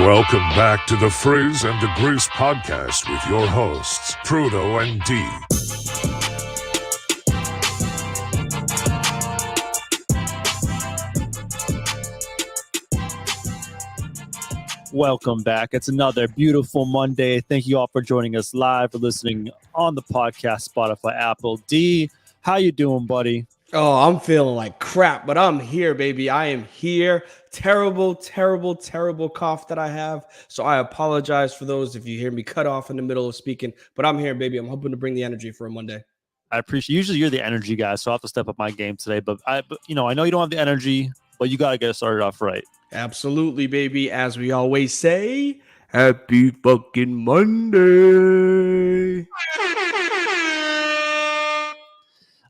Welcome back to the Frizz and the Grease podcast with your hosts, Prudo and D. Welcome back. It's another beautiful Monday. Thank you all for joining us live or listening on the podcast, Spotify, Apple. D, how you doing, buddy? Oh, I'm feeling like crap, but I'm here, baby. I am here. Terrible, terrible, terrible cough that I have. So I apologize for those if you hear me cut off in the middle of speaking, but I'm here, baby. I'm hoping to bring the energy for a Monday. I appreciate. Usually, you're the energy guy, so I will have to step up my game today. But I know you don't have the energy, but you got to get it started off right. Absolutely, baby. As we always say, happy fucking Monday.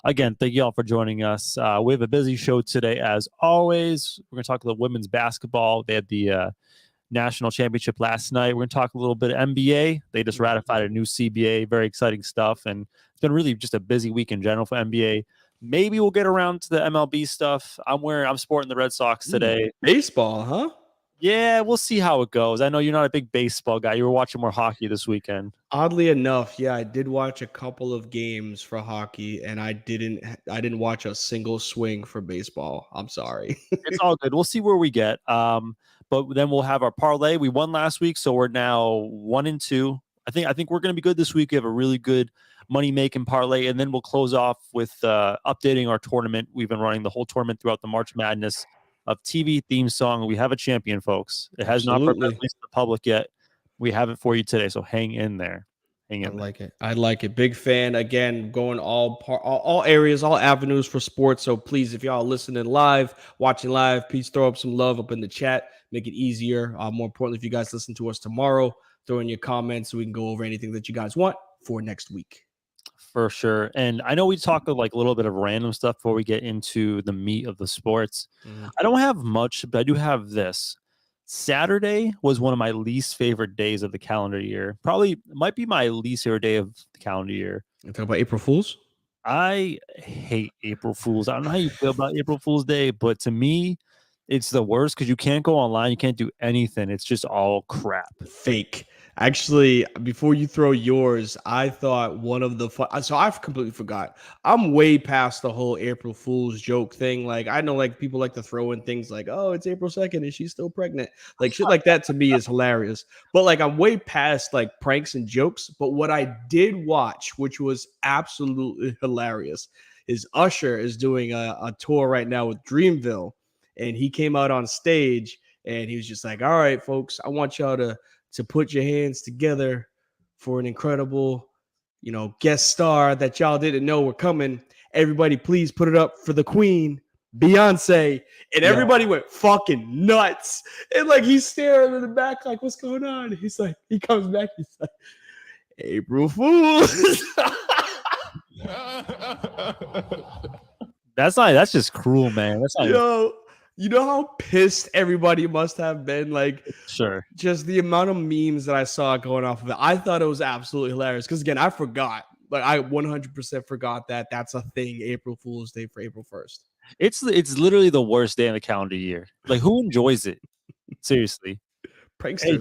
Again, thank you all for joining us. We have a busy show today, as always. We're going to talk about women's basketball. They had the national championship last night. We're going to talk a little bit of NBA. They just ratified a new CBA. Very exciting stuff. And it's been really just a busy week in general for NBA. Maybe we'll get around to the MLB stuff. I'm sporting the Red Sox today. Baseball, huh? Yeah, we'll see how it goes. I know you're not a big baseball guy. You were watching more hockey this weekend. Oddly enough, yeah, I did watch a couple of games for hockey, and I didn't watch a single swing for baseball. I'm sorry. It's all good. We'll see where we get. But then we'll have our parlay. We won last week, so we're now 1-2. I think we're going to be good this week. We have a really good money making parlay, and then we'll close off with updating our tournament. We've been running the whole tournament throughout the March Madness of TV theme song. We have a champion, folks. It has not been released to the public yet. We have it for you today, so hang in there. I like it. I like it. Big fan. Again, going all areas, all avenues for sports. So please, if y'all listening live, watching live, please throw up some love up in the chat. Make it easier. More importantly, if you guys listen to us tomorrow, throw in your comments so we can go over anything that you guys want for next week. For sure. And I know we talk like a little bit of random stuff before we get into the meat of the sports. I don't have much, but I do have this. Saturday was one of my least favorite days of the calendar year. Probably might be my least favorite day of the calendar year. You talk about April Fools? I hate April Fools. I don't know how you feel about April Fool's Day, but to me, it's the worst because you can't go online. You can't do anything. It's just all crap. Fake. Actually, before you throw yours, I thought one of the fun. So I've completely forgot. I'm way past the whole April Fool's joke thing. Like I know, like people like to throw in things like, "Oh, it's April 2nd and she's still pregnant." Like shit like that to me is hilarious. But like I'm way past like pranks and jokes. But what I did watch, which was absolutely hilarious, is Usher is doing a tour right now with Dreamville, and he came out on stage and he was just like, "All right, folks, I want y'all to put your hands together for an incredible, guest star that y'all didn't know were coming. Everybody, please put it up for the queen, Beyonce." And everybody went fucking nuts. And like he's staring in the back, like, what's going on? He's like, he comes back, he's like, April Fools. That's just cruel, man. That's not You know how pissed everybody must have been? Like, sure. Just the amount of memes that I saw going off of it. I thought it was absolutely hilarious. Because again, I forgot. Like, I 100% forgot that that's a thing. April Fool's Day for April 1st. It's literally the worst day in the calendar year. Like, who enjoys it? Seriously. Pranksters. Hey,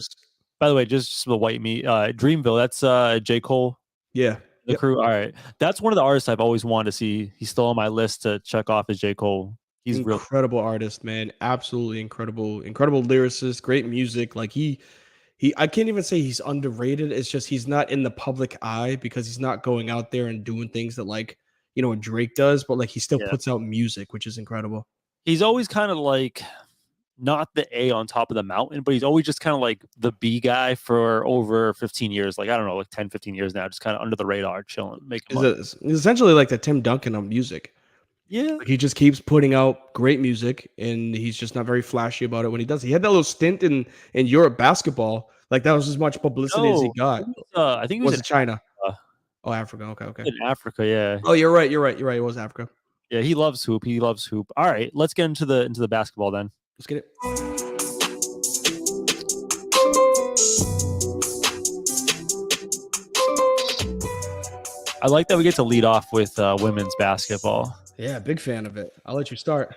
by the way, just the white meat. Dreamville. That's J. Cole. Yeah. The crew. All right. That's one of the artists I've always wanted to see. He's still on my list to check off as J. Cole. He's incredible artist, man. Absolutely incredible lyricist, great music. Like he I can't even say he's underrated. It's just he's not in the public eye because he's not going out there and doing things that like, Drake does, but like he still puts out music, which is incredible. He's always kind of like not the A on top of the mountain, but he's always just kind of like the B guy for over 15 years. Like, I don't know, like 10, 15 years now, just kind of under the radar, chilling, making money. It's essentially like the Tim Duncan of music. Yeah. Like he just keeps putting out great music and he's just not very flashy about it when he does. He had that little stint in Europe basketball. Like that was as much publicity as he got. I think it was in China. Africa. Okay. In Africa, yeah. Oh, you're right. It was Africa. Yeah, he loves hoop. All right, let's get into the basketball then. Let's get it. I like that we get to lead off with women's basketball. Yeah, big fan of it. I'll let you start.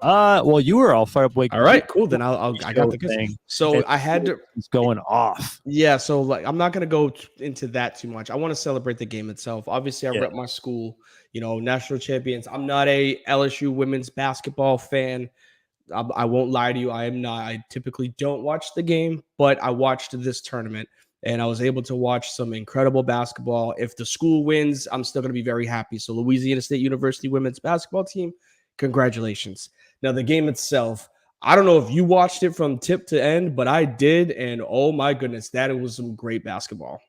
Well, you were all fired up. All right, cool. Then I got the thing. So I had to. It's going off. Yeah, so like I'm not gonna go into that too much. I want to celebrate the game itself. Obviously, I rep my school. National champions. I'm not a LSU women's basketball fan. I won't lie to you. I am not. I typically don't watch the game, but I watched this tournament. and I was able to watch some incredible basketball. If the school wins, I'm still going to be very happy. So Louisiana State University women's basketball team, congratulations. Now the game itself, I don't know if you watched it from tip to end, but I did, and oh my goodness, that was some great basketball.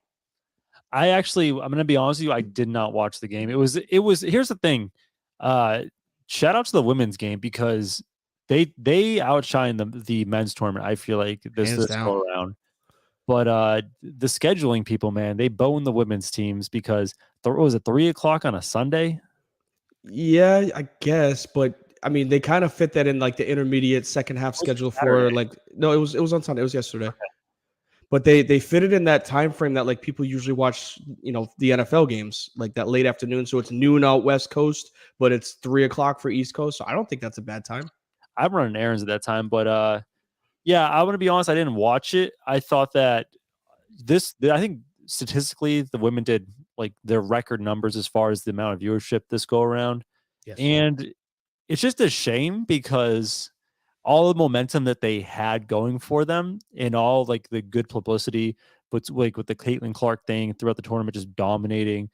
I'm going to be honest with you, I did not watch the game. It was here's the thing. Shout out to the women's game because they outshine the men's tournament. I feel like this go around. But the scheduling people, man, they bone the women's teams because was it 3:00 on a Sunday? Yeah, I guess, but I mean, they kind of fit that in like the intermediate second half schedule for like no, it was on Sunday. It was yesterday. Okay. But they fit it in that time frame that like people usually watch, the NFL games, like that late afternoon. So it's noon out West Coast, but it's 3:00 for East Coast. So I don't think that's a bad time. I'm running errands at that time, but yeah, I want to be honest, I didn't watch it. I thought that I think statistically the women did like their record numbers as far as the amount of viewership this go around. Yes. And it's just a shame because all the momentum that they had going for them and all like the good publicity, but like with the Caitlin Clark thing throughout the tournament, just dominating.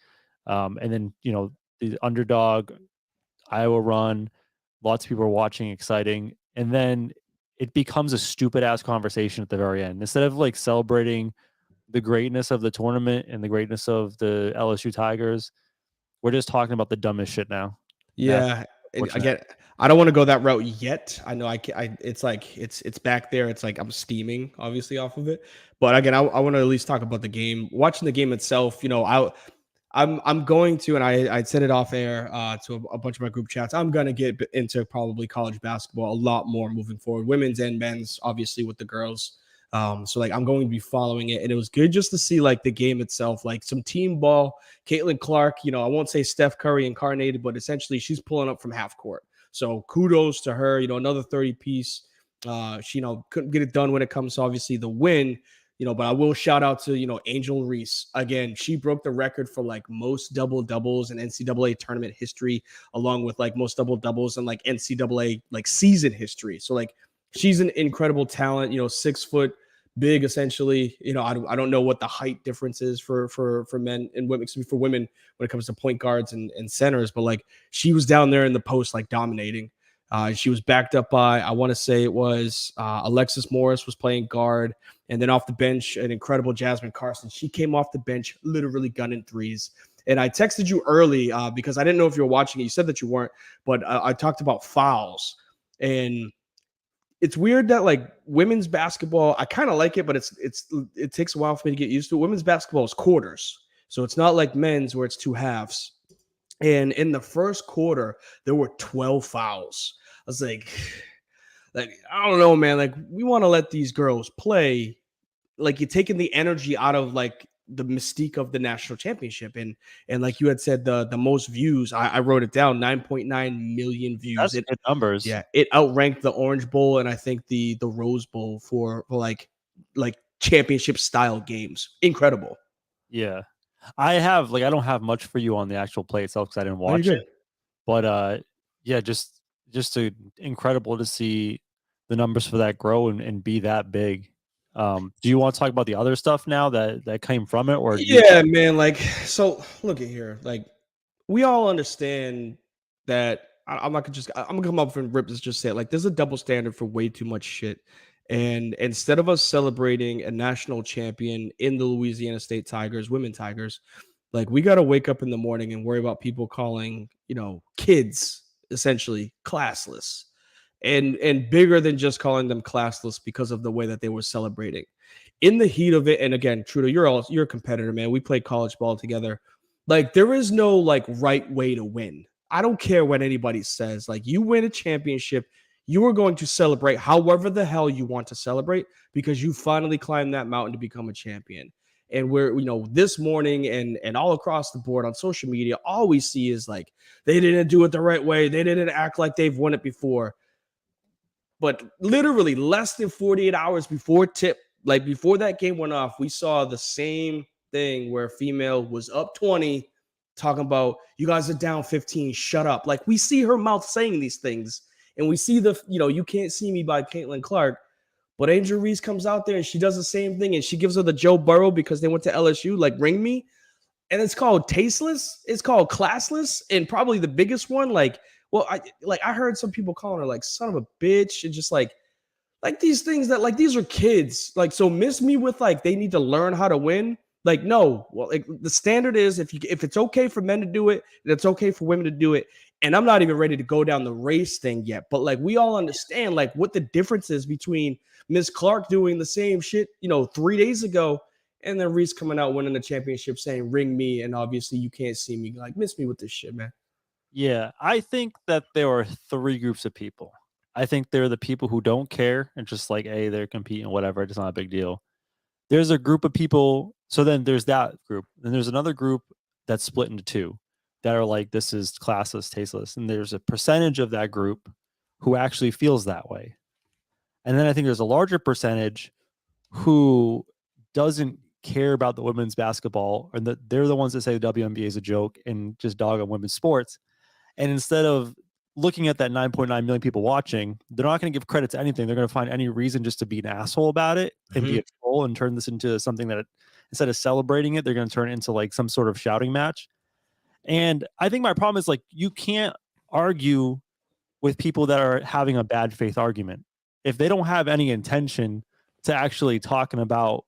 And then, the underdog Iowa run, lots of people are watching, exciting. And then it becomes a stupid ass conversation at the very end. Instead of like celebrating the greatness of the tournament and the greatness of the LSU Tigers, we're just talking about the dumbest shit now. Yeah. I don't want to go that route yet. I know it's like, it's back there. It's like, I'm steaming obviously off of it, but again, I want to at least talk about the game, watching the game itself. I'm going to, and I said it off air to a bunch of my group chats. I'm going to get into probably college basketball a lot more moving forward, women's and men's, obviously with the girls. So like I'm going to be following it, and it was good just to see like the game itself, like some team ball. Caitlin Clark, I won't say Steph Curry incarnated, but essentially she's pulling up from half court. So kudos to her. Another 30 piece. She couldn't get it done when it comes to obviously the win. But I will shout out to, Angel Reese. Again, she broke the record for like most double doubles in NCAA tournament history, along with like most double doubles in like NCAA like season history. So like she's an incredible talent, 6 foot big, essentially. I don't know what the height difference is for men and women, for women when it comes to point guards and centers, but like she was down there in the post, like dominating. She was backed up by, I want to say it was Alexis Morris was playing guard. And then off the bench, an incredible Jasmine Carson. She came off the bench, literally gunning threes. And I texted you early because I didn't know if you were watching it. You said that you weren't, but I talked about fouls. And it's weird that like women's basketball, I kind of like it, but it takes a while for me to get used to it. Women's basketball is quarters. So it's not like men's where it's 2 halves. And in the first quarter, there were 12 fouls. I was like, I don't know, man. Like, we want to let these girls play. Like, you're taking the energy out of like the mystique of the national championship. And like you had said, the most views, I wrote it down, 9.9 million views. That's good numbers. Yeah, it outranked the Orange Bowl and I think the Rose Bowl for like championship style games. Incredible. Yeah. I don't have much for you on the actual play itself because I didn't watch it. But yeah, just incredible to see the numbers for that grow and be that big. Do you want to talk about the other stuff now that came from it? Or man, like, so look at here. Like, we all understand that I'm gonna come up and rip this, just say it. Like, there's a double standard for way too much shit. And instead of us celebrating a national champion in the Louisiana State Tigers, women Tigers, like we got to wake up in the morning and worry about people calling, kids essentially classless and bigger than just calling them classless because of the way that they were celebrating in the heat of it. And again, Trudeau, you're a competitor, man. We played college ball together. Like, there is no like right way to win. I don't care what anybody says. Like, you win a championship, you are going to celebrate however the hell you want to celebrate because you finally climbed that mountain to become a champion. And we're, this morning and all across the board on social media, all we see is like, they didn't do it the right way. They didn't act like they've won it before. But literally less than 48 hours before before that game went off, we saw the same thing where female was up 20, talking about, you guys are down 15, shut up. Like, we see her mouth saying these things. And we see the, you can't see me by Caitlin Clark. But Angel Reese comes out there and she does the same thing, and she gives her the Joe Burrow because they went to LSU, like ring me. And it's called tasteless, it's called classless, and probably the biggest one. I heard some people calling her like son of a bitch, and just like these things that like these are kids. Like, so miss me with like they need to learn how to win. Like, no, well, like the standard is if it's okay for men to do it, then it's okay for women to do it. And I'm not even ready to go down the race thing yet, but like we all understand like what the difference is between Miss Clark doing the same shit, 3 days ago, and then Reese coming out winning the championship saying ring me, and obviously you can't see me. Like, miss me with this shit, man. Yeah, I think that there are three groups of people. I think there are the people who don't care and just like, hey, they're competing, whatever. It's not a big deal. There's a group of people. So then there's that group. Then there's another group that's split into two that are like, this is classless, tasteless. And there's a percentage of that group who actually feels that way. And then I think there's a larger percentage who doesn't care about the women's basketball, and that they're the ones that say the WNBA is a joke and just dog on women's sports. And instead of looking at that 9.9 million people watching, they're not going to give credit to anything. They're going to find any reason just to be an asshole about it and be a troll and turn this into something that instead of celebrating it, they're going to turn it into like some sort of shouting match. And I think my problem is like, you can't argue with people that are having a bad faith argument if they don't have any intention to actually talking about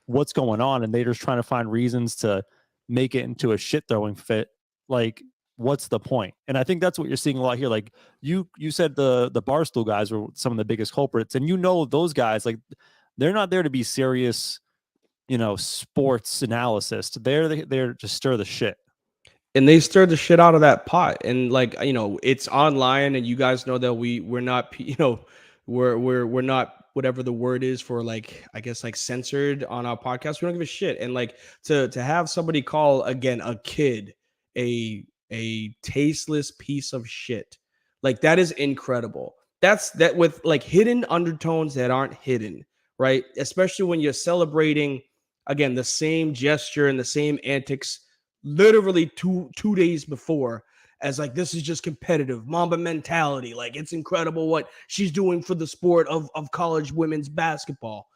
what's going on and they're just trying to find reasons to make it into a shit throwing fit. Like, what's the point? And I think that's what you're seeing a lot here. Like you said the Barstool guys were some of the biggest culprits, and those guys, like, they're not there to be serious, sports analysts. They're there to stir the shit. And they stirred the shit out of that pot. And like, it's online, and you guys know that we're not, we're not whatever the word is for, like, I guess, like, censored on our podcast. We don't give a shit. And like to have somebody call again a kid a tasteless piece of shit, like, that is incredible. That's that with like hidden undertones that aren't hidden, right? Especially when you're celebrating again the same gesture and the same antics literally two days before, as like, this is just competitive Mamba mentality. Like, it's incredible what she's doing for the sport of college women's basketball.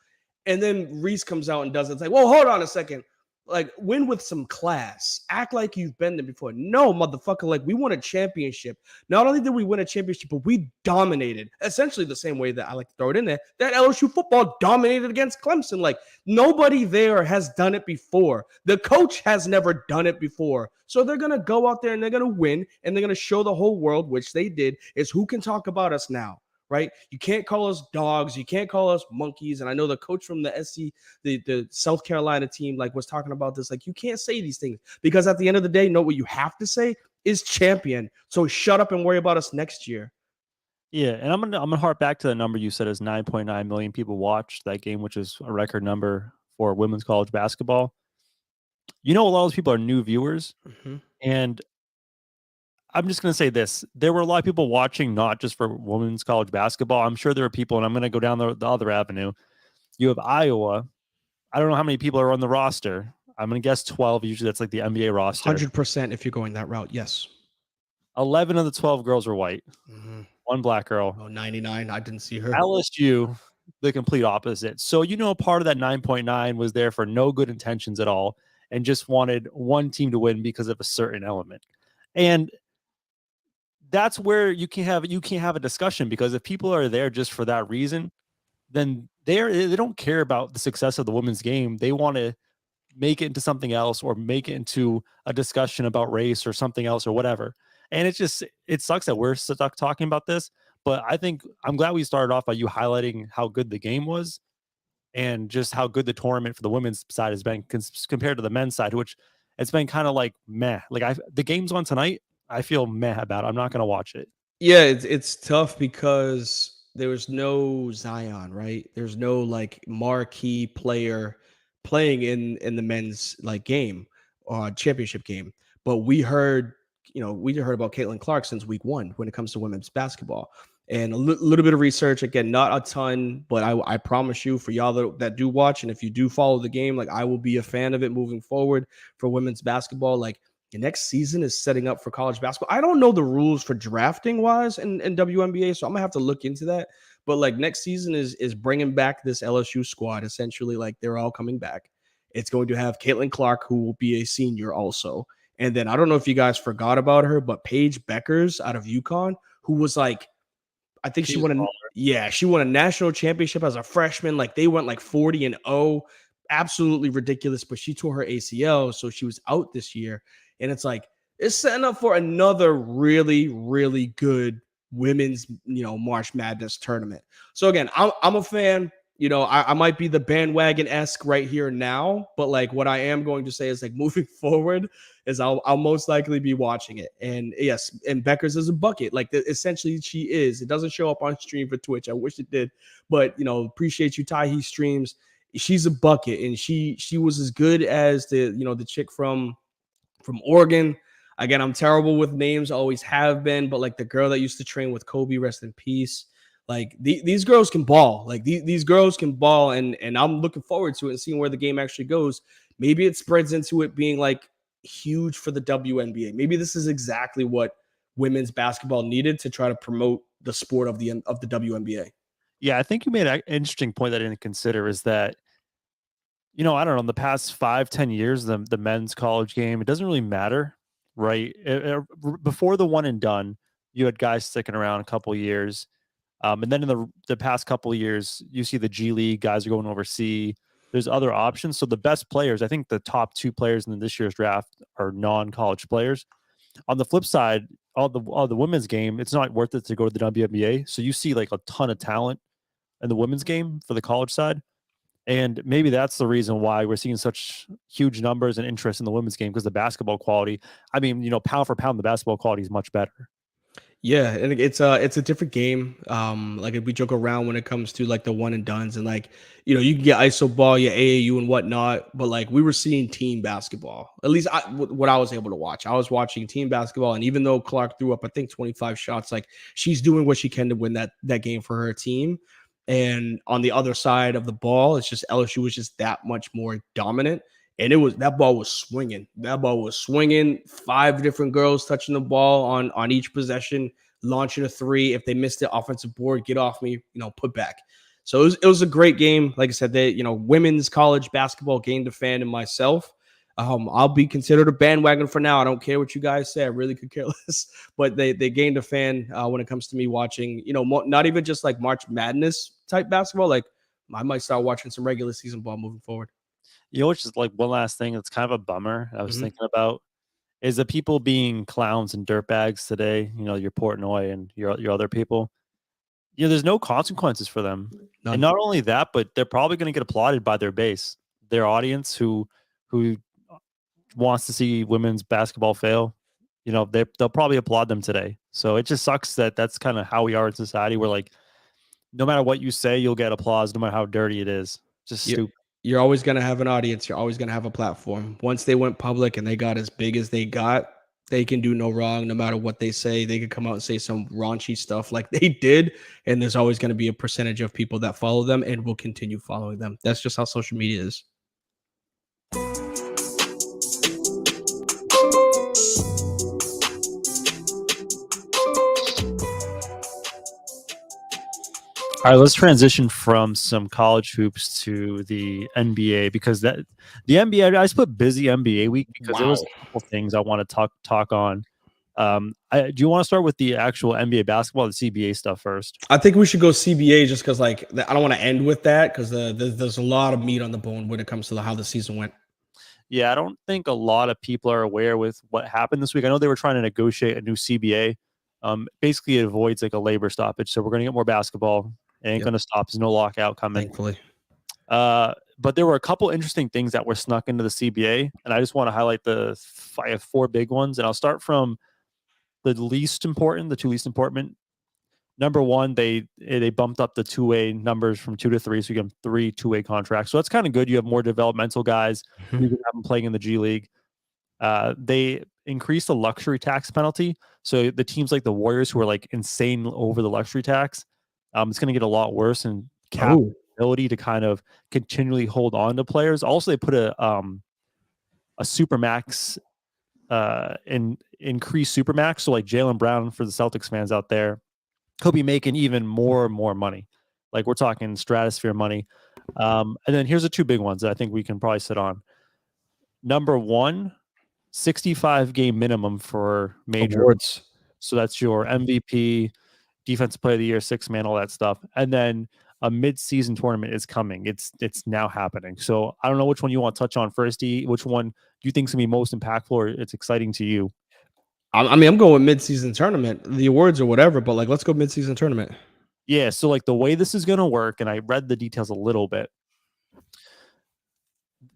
And then Reese comes out and does it. It's like, well, hold on a second. Like, win with some class. Act like you've been there before. No, motherfucker. Like, we won a championship. Not only did we win a championship, but we dominated. Essentially the same way that I like to throw it in there, that LSU football dominated against Clemson. Like, nobody there has done it before. The coach has never done it before. So they're going to go out there and they're going to win, and they're going to show the whole world, which they did, is who can talk about us now. Right? You can't call us dogs. You can't call us monkeys. And I know the coach from the SC, the South Carolina team, like, was talking about this. Like, you can't say these things, because at the end of the day, know what you have to say is champion. So shut up and worry about us next year. Yeah, and I'm gonna harp back to the number you said is 9.9 million people watched that game, which is a record number for women's college basketball. A lot of those people are new viewers, and I'm just going to say this. There were a lot of people watching, not just for women's college basketball. I'm sure there are people, and I'm going to go down the other avenue. You have Iowa. I don't know how many people are on the roster. I'm going to guess 12. Usually that's like the NBA roster. 100% if you're going that route, yes. 11 of the 12 girls are white. One black girl. Oh, 99. I didn't see her. LSU, the complete opposite. So, part of that 9.9 was there for no good intentions at all and just wanted one team to win because of a certain element. And that's where you can't have a discussion, because if people are there just for that reason, then they don't care about the success of the women's game. They want to make it into something else, or make it into a discussion about race or something else or whatever. And it sucks that we're stuck talking about this, but I think I'm glad we started off by you highlighting how good the game was and just how good the tournament for the women's side has been compared to the men's side, which it's been kind of like meh. Like, the game's on tonight. I feel meh about it. I'm not going to watch it. Yeah, it's tough because there was no Zion, right? There's no like marquee player playing in the men's like game or championship game. But we heard about Caitlin Clark since week 1 when it comes to women's basketball. And a little bit of research, again, not a ton, but I promise you, for y'all that do watch, and if you do follow the game, like, I will be a fan of it moving forward for women's basketball. Like, the next season is setting up for college basketball. I don't know the rules for drafting wise in WNBA, so I'm gonna have to look into that. But like next season is bringing back this LSU squad. Essentially, like they're all coming back. It's going to have Caitlin Clark, who will be a senior also. And then I don't know if you guys forgot about her, but Paige Beckers out of UConn, who was like, I think she won she won a national championship as a freshman. Like they went like 40-0, absolutely ridiculous. But she tore her ACL, so she was out this year. And it's like it's setting up for another really, really good women's, March Madness tournament. So again, I'm a fan. I might be the bandwagon-esque right here now, but like what I am going to say is like moving forward is I'll most likely be watching it. And yes, and Beckers is a bucket. Like essentially she is. It doesn't show up on stream for Twitch. I wish it did, but appreciate you, Ty. He streams. She's a bucket, and she was as good as the chick from Oregon. Again, I'm terrible with names, always have been, but like the girl that used to train with Kobe, rest in peace. Like these girls can ball. Like these girls can ball, and I'm looking forward to it and seeing where the game actually goes. Maybe it spreads into it being like huge for the WNBA. Maybe this is exactly what women's basketball needed to try to promote the sport of the WNBA. Yeah, I think you made an interesting point that I didn't consider is that, I don't know, in the past 5-10 years, the men's college game, it doesn't really matter, right? Before the one and done, you had guys sticking around a couple years. And then in the past couple of years, you see the G League guys are going overseas. There's other options. So the best players, I think the top 2 players in this year's draft are non-college players. On the flip side, all the women's game, it's not worth it to go to the WNBA. So you see like a ton of talent in the women's game for the college side. And maybe that's the reason why we're seeing such huge numbers and interest in the women's game, because the basketball quality, I mean, pound for pound, the basketball quality is much better. Yeah, and it's a different game. Like we joke around when it comes to like the one and dones, and like you can get iso ball, your AAU and whatnot, but like we were seeing team basketball. At least what I was able to watch, I was watching team basketball, and even though Clark threw up I think 25 shots, like she's doing what she can to win that game for her team. And on the other side of the ball, it's just LSU was just that much more dominant. And that ball was swinging. That ball was swinging. 5 different girls touching the ball on each possession, launching a 3. If they missed it, offensive board, get off me, put back. So it was a great game. Like I said, women's college basketball gained a fan in myself. I'll be considered a bandwagon for now. I don't care what you guys say. I really could care less. But they gained a fan when it comes to me watching, not even just like March Madness type basketball. Like I might start watching some regular season ball moving forward. Which is like one last thing that's kind of a bummer I was thinking about is the people being clowns and dirtbags today, your Portnoy and your other people. There's no consequences for them. None. And not only that, but they're probably going to get applauded by their base, their audience who wants to see women's basketball fail. They'll probably applaud them today. So it just sucks that that's kind of how we are in society. We're like, no matter what you say, you'll get applause, no matter how dirty it is. Just stupid. You're always going to have an audience. You're always going to have a platform. Once they went public and they got as big as they got, they can do no wrong no matter what they say. They could come out and say some raunchy stuff like they did. And there's always going to be a percentage of people that follow them and will continue following them. That's just how social media is. All right, let's transition from some college hoops to the NBA, because the NBA, I just put busy NBA week because there was a couple things I want to talk on. Do you want to start with the actual NBA basketball, the CBA stuff first? I think we should go CBA just because like I don't want to end with that because there's a lot of meat on the bone when it comes to how the season went. Yeah, I don't think a lot of people are aware with what happened this week. I know they were trying to negotiate a new CBA. Basically, it avoids like a labor stoppage, so we're going to get more basketball. It ain't going to stop. There's no lockout coming. Thankfully. But there were a couple interesting things that were snuck into the CBA, and I just want to highlight I have 4 big ones, and I'll start from the least important, the 2 least important. Number 1, they bumped up the two-way numbers from 2 to 3, so you get 3 two-way contracts. So that's kind of good. You have more developmental guys. You can have them playing in the G League. They increased the luxury tax penalty. So the teams like the Warriors, who are like insane over the luxury tax, it's going to get a lot worse, and cap ability to kind of continually hold on to players. Also, they put a supermax increase supermax. So like Jaylen Brown for the Celtics fans out there, he'll be making even more and more money. Like we're talking stratosphere money. And then here's the two big ones that I think we can probably sit on. Number one, 65 game minimum for major. Awards. So that's your MVP, defensive player of the year, six man, all that stuff. And then a mid-season tournament is coming. It's now happening. So I don't know which one you want to touch on first, D. Which one do you think is going to be most impactful or it's exciting to you? I mean, I'm going with mid-season tournament, the awards or whatever, but like, let's go mid-season tournament. Yeah. So like the way this is going to work, and I read the details a little bit,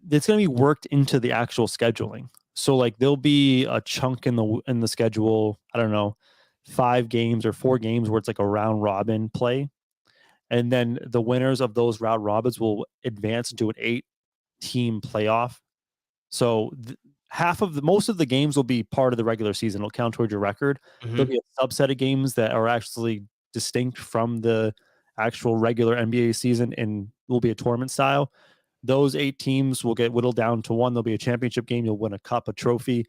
it's going to be worked into the actual scheduling. So like there'll be a chunk in the schedule. I don't know, 5 games or 4 games where it's like a round robin play. And then the winners of those round robins will advance into an 8-team playoff. So most of the games will be part of the regular season. It'll count towards your record. There'll be a subset of games that are actually distinct from the actual regular NBA season and will be a tournament style. Those 8 teams will get whittled down to one. There'll be a championship game. You'll win a cup, a trophy.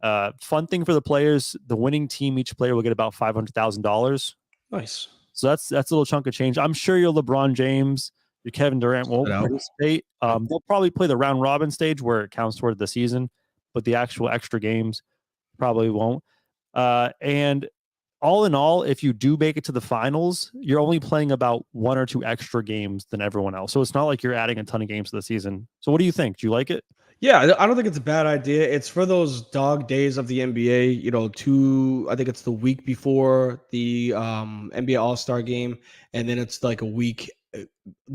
Fun thing for the players, the winning team, each player will get about $500,000. Nice. So that's a little chunk of change. I'm sure your LeBron James, your Kevin Durant won't participate. They'll probably play the round robin stage where it counts toward the season, but the actual extra games probably won't. And all in all, if you do make it to the finals, you're only playing about 1 or 2 extra games than everyone else. So it's not like you're adding a ton of games to the season. So what do you think? Do you like it? Yeah, I don't think it's a bad idea. It's for those dog days of the NBA, I think it's the week before the NBA All-Star game, and then it's like the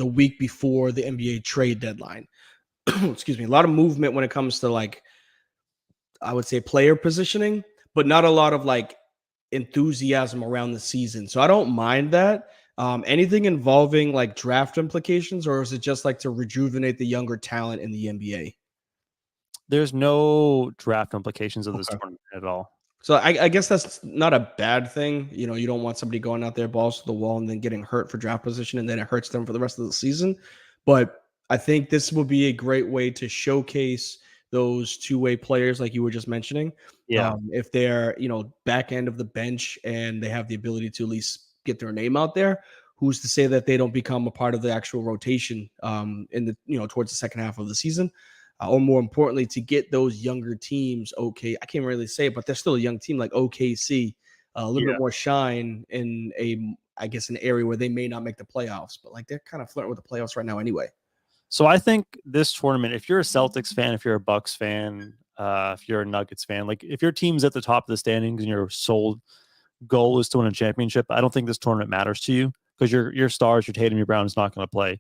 week before the NBA trade deadline. Excuse me. A lot of movement when it comes to like, I would say player positioning, but not a lot of like enthusiasm around the season. So I don't mind that. Anything involving like draft implications, or is it just like to rejuvenate the younger talent in the NBA? There's no draft implications of this tournament at all. So I guess that's not a bad thing. You don't want somebody going out there balls to the wall and then getting hurt for draft position, and then it hurts them for the rest of the season. But I think this will be a great way to showcase those two-way players like you were just mentioning. Yeah. If they're, back end of the bench and they have the ability to at least get their name out there, who's to say that they don't become a part of the actual rotation in the, towards the second half of the season? Or more importantly, to get those younger teams, I can't really say it, but they're still a young team like OKC, a little bit more shine in an area where they may not make the playoffs, but like they're kind of flirting with the playoffs right now anyway. So I think this tournament, if you're a Celtics fan, if you're a Bucks fan, if you're a Nuggets fan, like if your team's at the top of the standings and your sole goal is to win a championship, I don't think this tournament matters to you because your stars, your Tatum, your Brown is not going to play.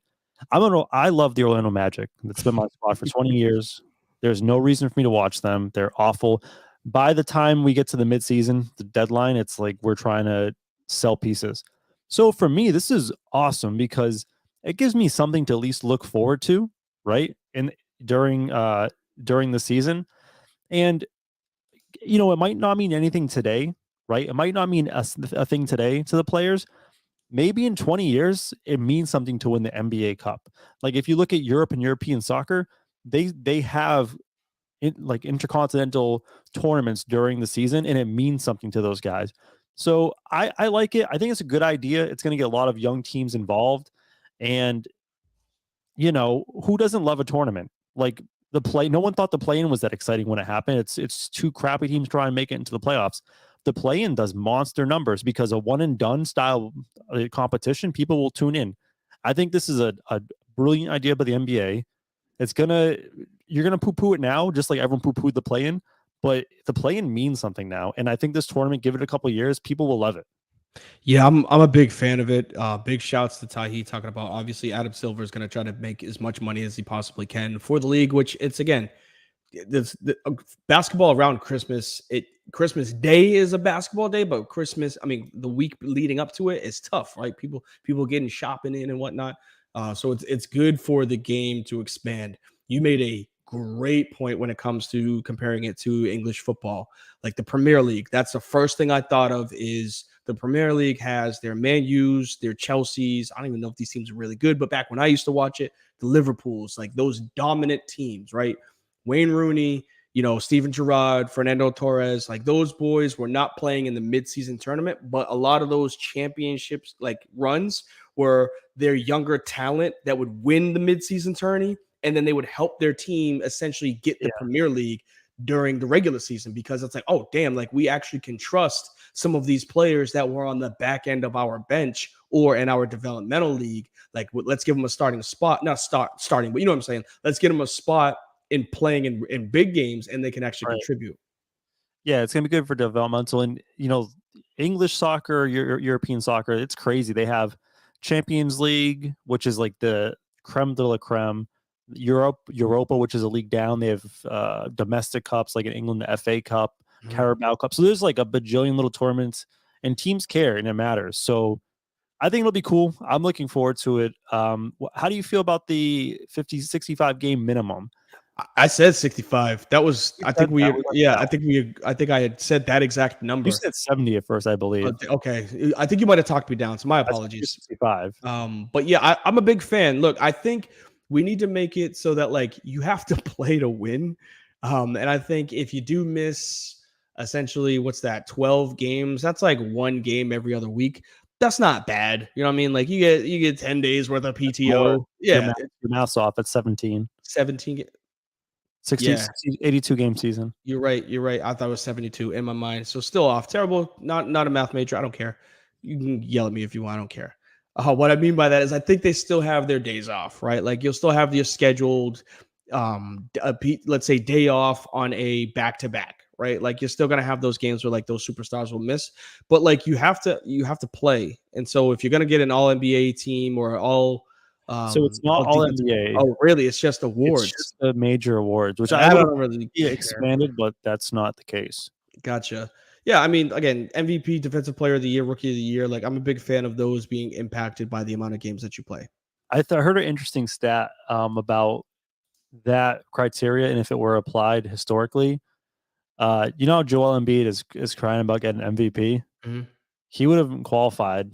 I love the Orlando Magic. That's been my spot for 20 years. There's no reason for me to watch them. They're awful. By the time we get to the midseason, the deadline, it's like we're trying to sell pieces. So for me, this is awesome because it gives me something to at least look forward to, right? And during the season. And it might not mean anything today, right? It might not mean a thing today to the players. Maybe in 20 years, it means something to win the NBA Cup. Like if you look at Europe and European soccer, they have like intercontinental tournaments during the season, and it means something to those guys. So I like it. I think it's a good idea. It's going to get a lot of young teams involved. And, who doesn't love a tournament? Like no one thought the play-in was that exciting when it happened. It's 2 crappy teams trying to make it into the playoffs. The play-in does monster numbers because a one and done style competition, people will tune in. I think this is a brilliant idea by the NBA. You're gonna poo-poo it now, just like everyone poo-pooed the play-in, but the play-in means something now. And I think this tournament, give it a couple of years, people will love it. Yeah, I'm a big fan of it. Big shouts to Tahi talking about obviously Adam Silver is going to try to make as much money as he possibly can for the league, which it's again, basketball around Christmas. Christmas Day is a basketball day, but the week leading up to it is tough, right? People getting shopping in and whatnot. So it's good for the game to expand. You made a great point when it comes to comparing it to English football, like the Premier League. That's the first thing I thought of is the Premier League has their Man U's, their Chelsea's. I don't even know if these teams are really good, but back when I used to watch it, the Liverpools, like those dominant teams, right? Wayne Rooney, Steven Gerrard, Fernando Torres, like those boys were not playing in the midseason tournament, but a lot of those championships like runs were their younger talent that would win the midseason tourney, and then they would help their team essentially get the Premier League during the regular season, because it's like, oh damn, like we actually can trust some of these players that were on the back end of our bench or in our developmental league. Like, let's give them a starting spot, not starting, but you know what I'm saying? Let's get them a spot in playing in big games, and they can actually contribute. Yeah, it's gonna be good for developmental. And English soccer, European soccer, it's crazy. They have Champions League, which is like the creme de la creme. Europa, which is a league down. They have domestic cups, like in England, the FA Cup, Carabao Cup. So there's like a bajillion little tournaments, and teams care, and it matters. So I think it'll be cool. I'm looking forward to it. How do you feel about the 65 game minimum? I said 65. That was, I think I had said that exact number. You said 70 at first, I believe. Okay. I think you might have talked me down. So my apologies. 65. But yeah, I'm a big fan. Look, I think we need to make it so that like you have to play to win. And I think if you do miss essentially, 12 games, that's like one game every other week. That's not bad. You know what I mean? Like you get 10 days worth of PTO. Yeah. Your mouse off at 17. 17. 82 game season. You're right. I thought it was 72 in my mind. So still off. Terrible. Not a math major. I don't care. You can yell at me if you want. I don't care. What I mean by that is I think they still have their days off, right? Like you'll still have your scheduled, let's say day off on a back-to-back, right? Like you're still going to have those games where like those superstars will miss, but like you have to play. And so if you're going to get an all NBA team or all, so it's not all NBA. Oh, really? It's just awards. It's just the major awards, which I don't really expanded, but that's not the case. Gotcha. Yeah, I mean, again, MVP, Defensive Player of the Year, Rookie of the Year. Like, I'm a big fan of those being impacted by the amount of games that you play. I heard an interesting stat about that criteria, and if it were applied historically, how Joel Embiid is crying about getting MVP. Mm-hmm. He would have qualified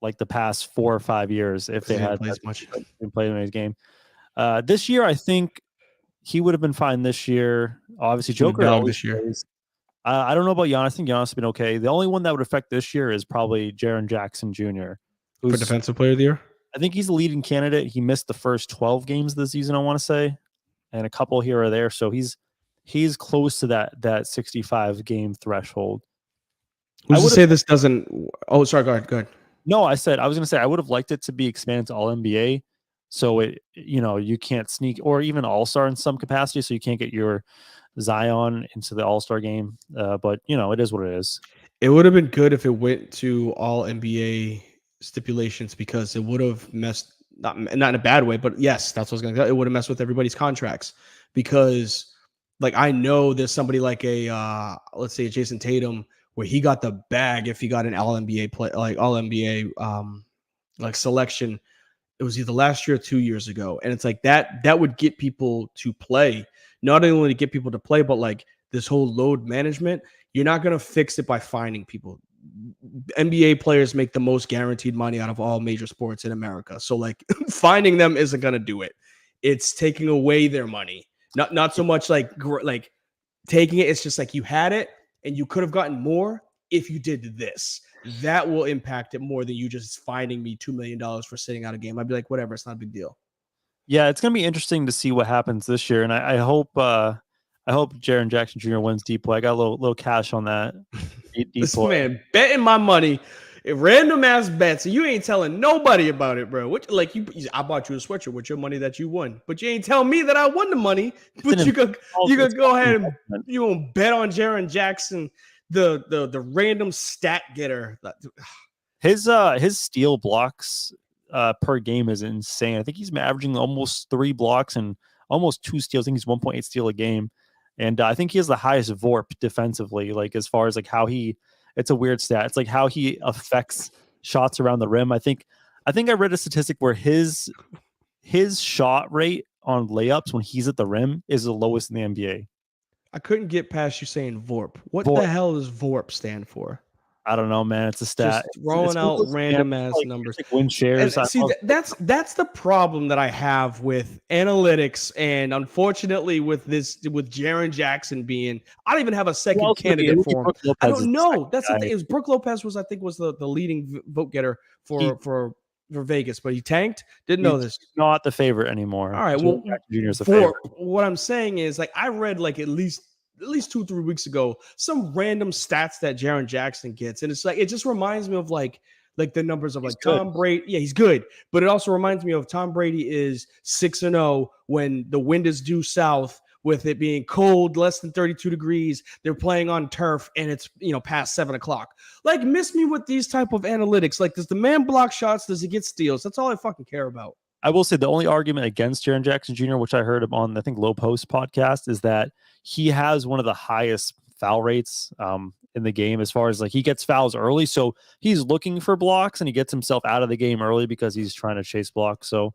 like the past 4 or 5 years if they had played in his game. This year, I think he would have been fine. This year, obviously, Joker this year. I don't know about Giannis. I think Giannis has been okay. The only one that would affect this year is probably Jaren Jackson Jr. For Defensive Player of the Year. I think he's the leading candidate. He missed the first 12 games of the season, I want to say, and a couple here or there. So he's close to that 65 game threshold. Who's to say this doesn't? Oh, sorry. Go ahead. No, I was going to say I would have liked it to be expanded to All NBA, so you can't sneak, or even All Star in some capacity, so you can't get your Zion into the All Star game. But it is what it is. It would have been good if it went to All NBA stipulations, because it would have messed, not in a bad way, but yes, that's what I was going to say. It would have messed with everybody's contracts, because like I know there's somebody like let's say Jason Tatum, where he got the bag if he got an All NBA play, like All NBA like selection. It was either last year or 2 years ago, and it's like that would get people to play. Not only to get people to play, but like this whole load management, you're not going to fix it by finding people. NBA players make the most guaranteed money out of all major sports in America. So like finding them isn't going to do it. It's taking away their money. Not so much like taking it. It's just like you had it and you could have gotten more if you did this. That will impact it more than you just finding me $2 million for sitting out a game. I'd be like, whatever, it's not a big deal. Yeah, it's going to be interesting to see what happens this year, and I hope Jaren Jackson Jr. wins deep play. I got a little cash on that. This man betting my money, random ass bets, and you ain't telling nobody about it, bro. I bought you a sweatshirt with your money that you won, but you ain't telling me that I won the money. But you could go ahead and you gonna bet on Jaren Jackson, the random stat getter. His steal blocks per game is insane. I think he's averaging almost 3 blocks and almost 2 steals. I think he's 1.8 steal a game. And I think he has the highest VORP defensively, like as far as like how it's a weird stat. It's like how he affects shots around the rim. I think I read a statistic where his shot rate on layups when he's at the rim is the lowest in the NBA. I couldn't get past you saying VORP. What the hell does VORP stand for? I don't know, man. It's a stat. Just throwing One of out those random scams, ass numbers. like win shares. And see, that's the problem that I have with analytics, and unfortunately with Jaren Jackson being, I don't even have a Who second else would it be? It candidate would be for him. Brook I Lopez is don't the know. second That's the guy. thing. It was Brook Lopez was, I think, was the leading vote getter He- for Vegas, but he tanked. Didn't know He's this. not the favorite anymore. All right. Jaren Well, Jackson Jr. is the for favorite. what I'm saying is, like, I read like at least 2-3 weeks ago some random stats that Jaren Jackson gets, and it's like it just reminds me of like the numbers of He's like good. Tom Brady. Yeah, he's good, but it also reminds me of Tom Brady is 6-0 when the wind is due south. With it being cold, less than 32 degrees, they're playing on turf, and it's past 7 o'clock. Like, miss me with these type of analytics. Like, does the man block shots? Does he get steals? That's all I fucking care about. I will say the only argument against Jaren Jackson Jr., which I heard him on, I think, Low Post podcast, is that he has one of the highest foul rates in the game as far as like he gets fouls early. So he's looking for blocks and he gets himself out of the game early because he's trying to chase blocks. So,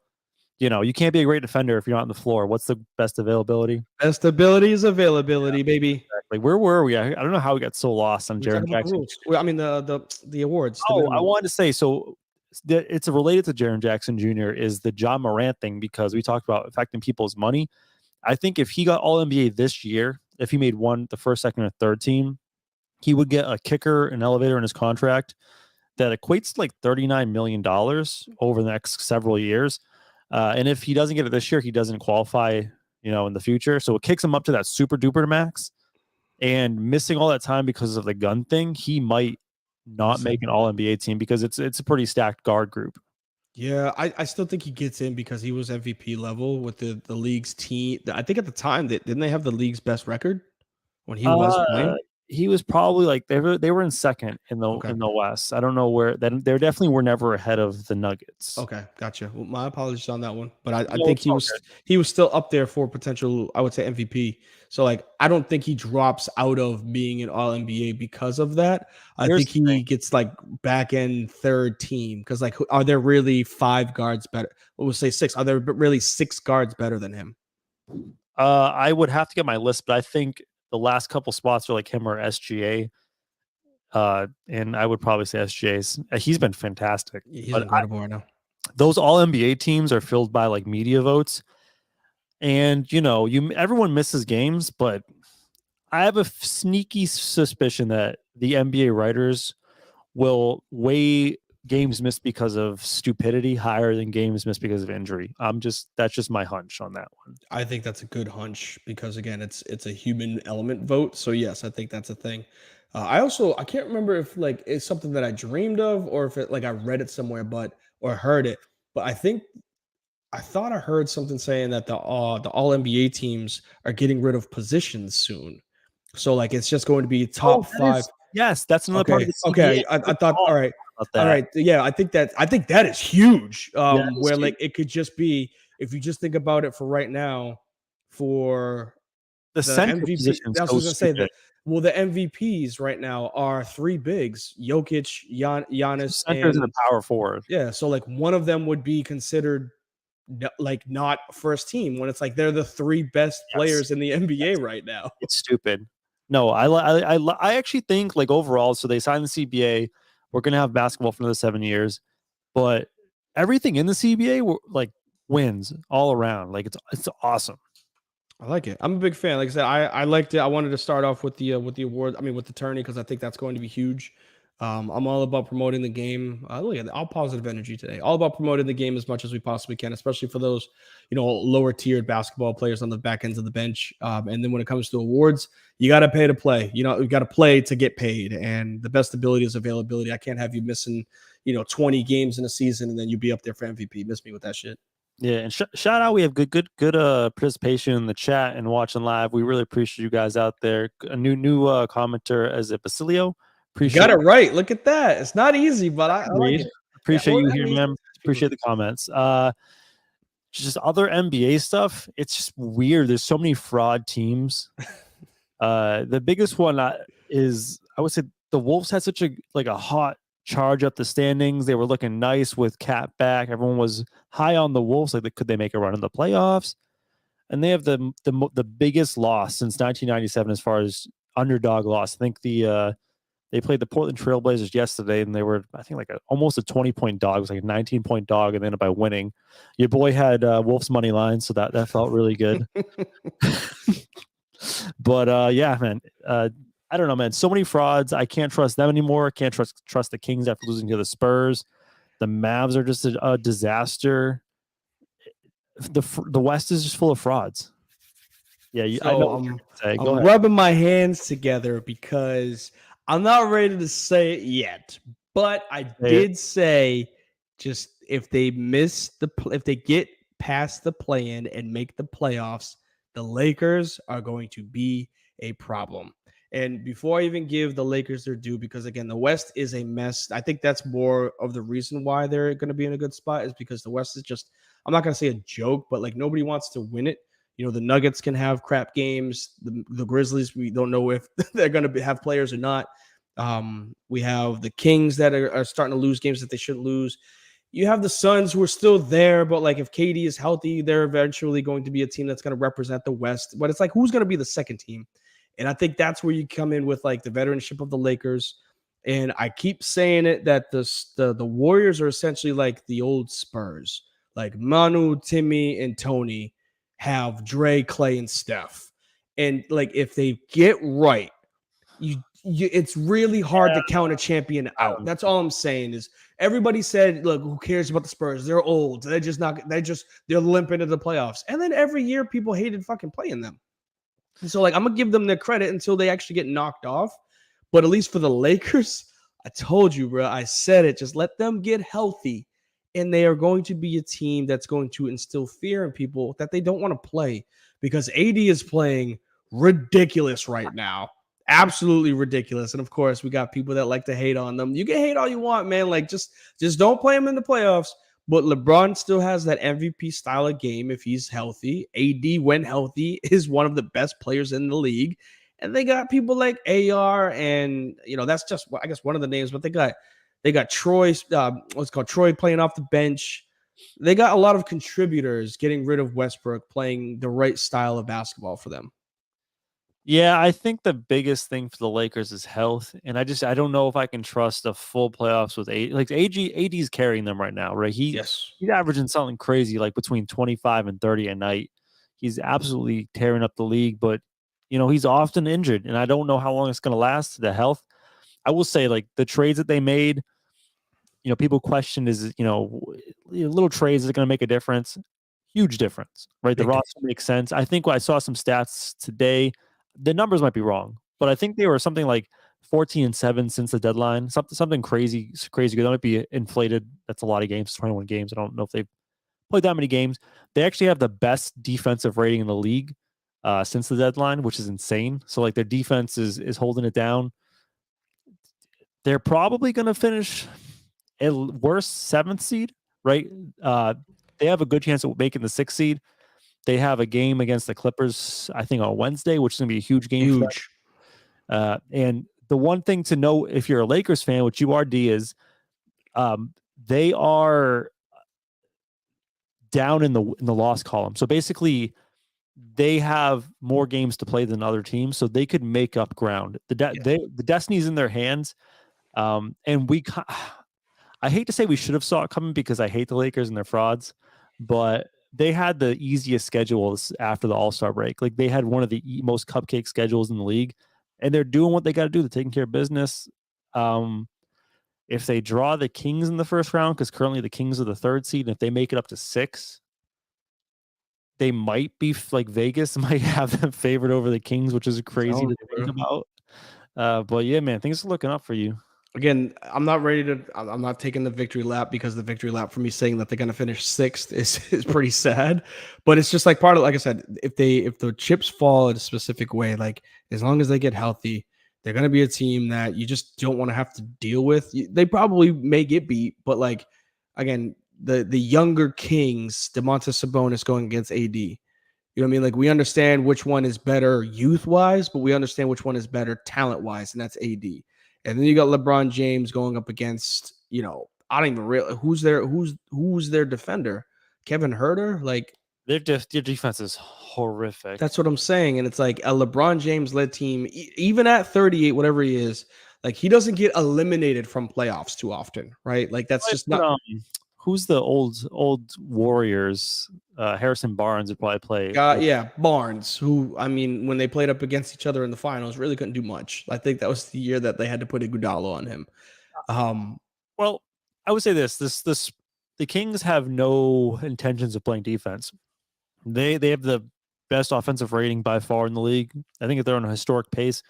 you can't be a great defender if you're not on the floor. What's the best availability? Best ability is availability, baby. Like, where were we? I don't know how we got so lost on We're talking Jaren about the Jackson. rules. Well, I mean the awards. Oh, I wanted to say, so it's related to Jaren Jackson Jr. is the John Morant thing, because we talked about affecting people's money. I think if he got All NBA this year, if he made the first, second, or third team, he would get a kicker, an elevator in his contract that equates to like $39 million over the next several years. And if he doesn't get it this year, he doesn't qualify, in the future. So it kicks him up to that super duper max. And missing all that time because of the gun thing, he might not make an All NBA team because it's a pretty stacked guard group. Yeah, I still think he gets in because he was MVP level with the league's team. I think at the time didn't they have the league's best record when he was playing? He was probably like they were in second in the West. I don't know where. They definitely were never ahead of the Nuggets. Okay, gotcha. Well, my apologies on that one, but I think he was still up there for potential, I would say, MVP. So like I don't think he drops out of being an All NBA because of that. I think he gets like back end third team because like are there really 5 guards better? We'll say 6. Are there really 6 guards better than him? I would have to get my list, but I think the last couple spots are like him or SGA. And I would probably say SGA's. He's been fantastic. He's incredible right now. Those All NBA teams are filled by like media votes, and everyone misses games, but I have a sneaky suspicion that the NBA writers will weigh games missed because of stupidity higher than games missed because of injury. That's just my hunch on that one. I think that's a good hunch because again, it's a human element vote. So yes, I think that's a thing. I can't remember if like it's something that I dreamed of or if it like I read it somewhere, or heard it. But I thought I heard something saying that the All NBA teams are getting rid of positions soon. So like it's just going to be top 5. Yes, that's another part of the CBA. Okay, I thought all right. All right. Yeah, I think that is huge. Where huge. like it could just be, if you just think about it for right now, for the center MVP. position. That's what I was gonna say. That well, the MVPs right now are 3 bigs: Jokic, Giannis, centers and the power forward. Yeah, so like one of them would be considered like not first team when it's like they're the 3 best players in the NBA right now. It's stupid. No, I actually think like overall. So they signed the CBA. We're gonna have basketball for another 7 years, but everything in the CBA like wins all around. Like it's awesome. I like it. I'm a big fan. Like I said, I liked it. I wanted to start off with the award. I mean, with the tourney because I think that's going to be huge. I'm all about promoting the game. Look at that, all positive energy today. All about promoting the game as much as we possibly can, especially for those lower tiered basketball players on the back ends of the bench. And then when it comes to awards, you got to pay to play. You got to play to get paid. And the best ability is availability. I can't have you missing 20 games in a season and then you be up there for MVP. Miss me with that shit. Yeah, and shout out. We have good participation in the chat and watching live. We really appreciate you guys out there. A new commenter as a Basilio. Appreciate got it right. Look at that. It's not easy, but I like it. Appreciate you here, man. Appreciate the comments. Just other NBA stuff. It's just weird. There's so many fraud teams. The biggest one is I would say the Wolves had such a hot charge up the standings. They were looking nice with Cat back. Everyone was high on the Wolves. Like, could they make a run in the playoffs? And they have the biggest loss since 1997 as far as underdog loss. I think the They played the Portland Trailblazers yesterday, and they were, I think, like almost a 20-point dog. It was like a 19-point dog, and then by winning. Your boy had Wolves money line, so that felt really good. But yeah, man, I don't know, man. So many frauds. I can't trust them anymore. Can't trust the Kings after losing to the Spurs. The Mavs are just a disaster. The West is just full of frauds. Yeah, I know what you're saying. I'm rubbing my hands together because I'm not ready to say it yet. But I did say, just if they if they get past the play-in and make the playoffs, the Lakers are going to be a problem. And before I even give the Lakers their due, because again, the West is a mess. I think that's more of the reason why they're going to be in a good spot, is because the West is just, I'm not going to say a joke, but like nobody wants to win it. You know, the Nuggets can have crap games. The Grizzlies, we don't know if they're going to have players or not. We have the Kings that are starting to lose games that they shouldn't lose. You have the Suns who are still there, but like if KD is healthy, they're eventually going to be a team that's going to represent the West. But it's like, who's going to be the second team? And I think that's where you come in with like the veteranship of the Lakers. And I keep saying it that the Warriors are essentially like the old Spurs, like Manu, Timmy, and Tony have Dre, Clay, and Steph. And like if they get right, it's really hard to count a champion out. That's all I'm saying is everybody said, look, who cares about the Spurs? They're old. They're limping into the playoffs. And then every year people hated fucking playing them. And so like I'm gonna give them their credit until they actually get knocked off. But at least for the Lakers, I told you, bro, I said it. Just let them get healthy. And they are going to be a team that's going to instill fear in people that they don't want to play, because AD is playing ridiculous right now. Absolutely ridiculous. And of course, we got people that like to hate on them. You can hate all you want, man. Like just don't play them in the playoffs. But LeBron still has that MVP style of game if he's healthy. AD, when healthy, is one of the best players in the league. And they got people like AR, and that's just, I guess, one of the names, but they got Troy, what's called Troy, playing off the bench. They got a lot of contributors getting rid of Westbrook, playing the right style of basketball for them. Yeah, I think the biggest thing for the Lakers is health, and I don't know if I can trust a full playoffs with AD. Like AD's carrying them right now, right? He's averaging something crazy, like between 25 and 30 a night. He's absolutely tearing up the league, but he's often injured, and I don't know how long it's going to last. The health, I will say, like the trades that they made, people question is little trades is going to make a difference, huge difference, right? The roster makes sense. I think I saw some stats today. The numbers might be wrong, but I think they were something like 14-7 since the deadline. Something crazy good. That might be inflated. That's a lot of games, 21 games. I don't know if they've played that many games. They actually have the best defensive rating in the league since the deadline, which is insane. So like their defense is holding it down. They're probably going to finish at worst 7th seed, right? They have a good chance of making the 6th seed. They have a game against the Clippers, I think, on Wednesday, which is going to be a huge game. Huge. And the one thing to know if you're a Lakers fan, which you are, D, is they are down in the loss column. So basically, they have more games to play than other teams, so they could make up ground. The destiny's in their hands. And I hate to say we should have saw it coming because I hate the Lakers and their frauds, but they had the easiest schedules after the All-Star break. Like they had one of the most cupcake schedules in the league, and they're doing what they got to do. They're taking care of business. If they draw the Kings in the first round, because currently the Kings are the 3rd seed, and if they make it up to 6, they might be like Vegas might have them favored over the Kings, which is crazy to think about. But yeah, man, things are looking up for you. Again, I'm not taking the victory lap, because the victory lap for me saying that they're going to finish 6th is pretty sad. But it's just like part of, like I said, if the chips fall in a specific way, like as long as they get healthy, they're going to be a team that you just don't want to have to deal with. They probably may get beat, but like, again, the younger Kings, DeMontis Sabonis going against AD. You know what I mean? Like we understand which one is better youth-wise, but we understand which one is better talent-wise, and that's AD. And then you got LeBron James going up against, I don't even realize who's their defender. Kevin Huerter? Like their defense is horrific. That's what I'm saying. And it's like a LeBron James led team, even at 38, whatever he is, Like he doesn't get eliminated from playoffs too often, right? Like that's just not. Who's the old Warriors? Harrison Barnes would probably play. Yeah, Barnes, who I mean, when they played up against each other in the finals, really couldn't do much. I think that was the year that they had to put Iguodala on him. Well, I would say this: the Kings have no intentions of playing defense. They have the best offensive rating by far in the league. I think they're on a historic pace.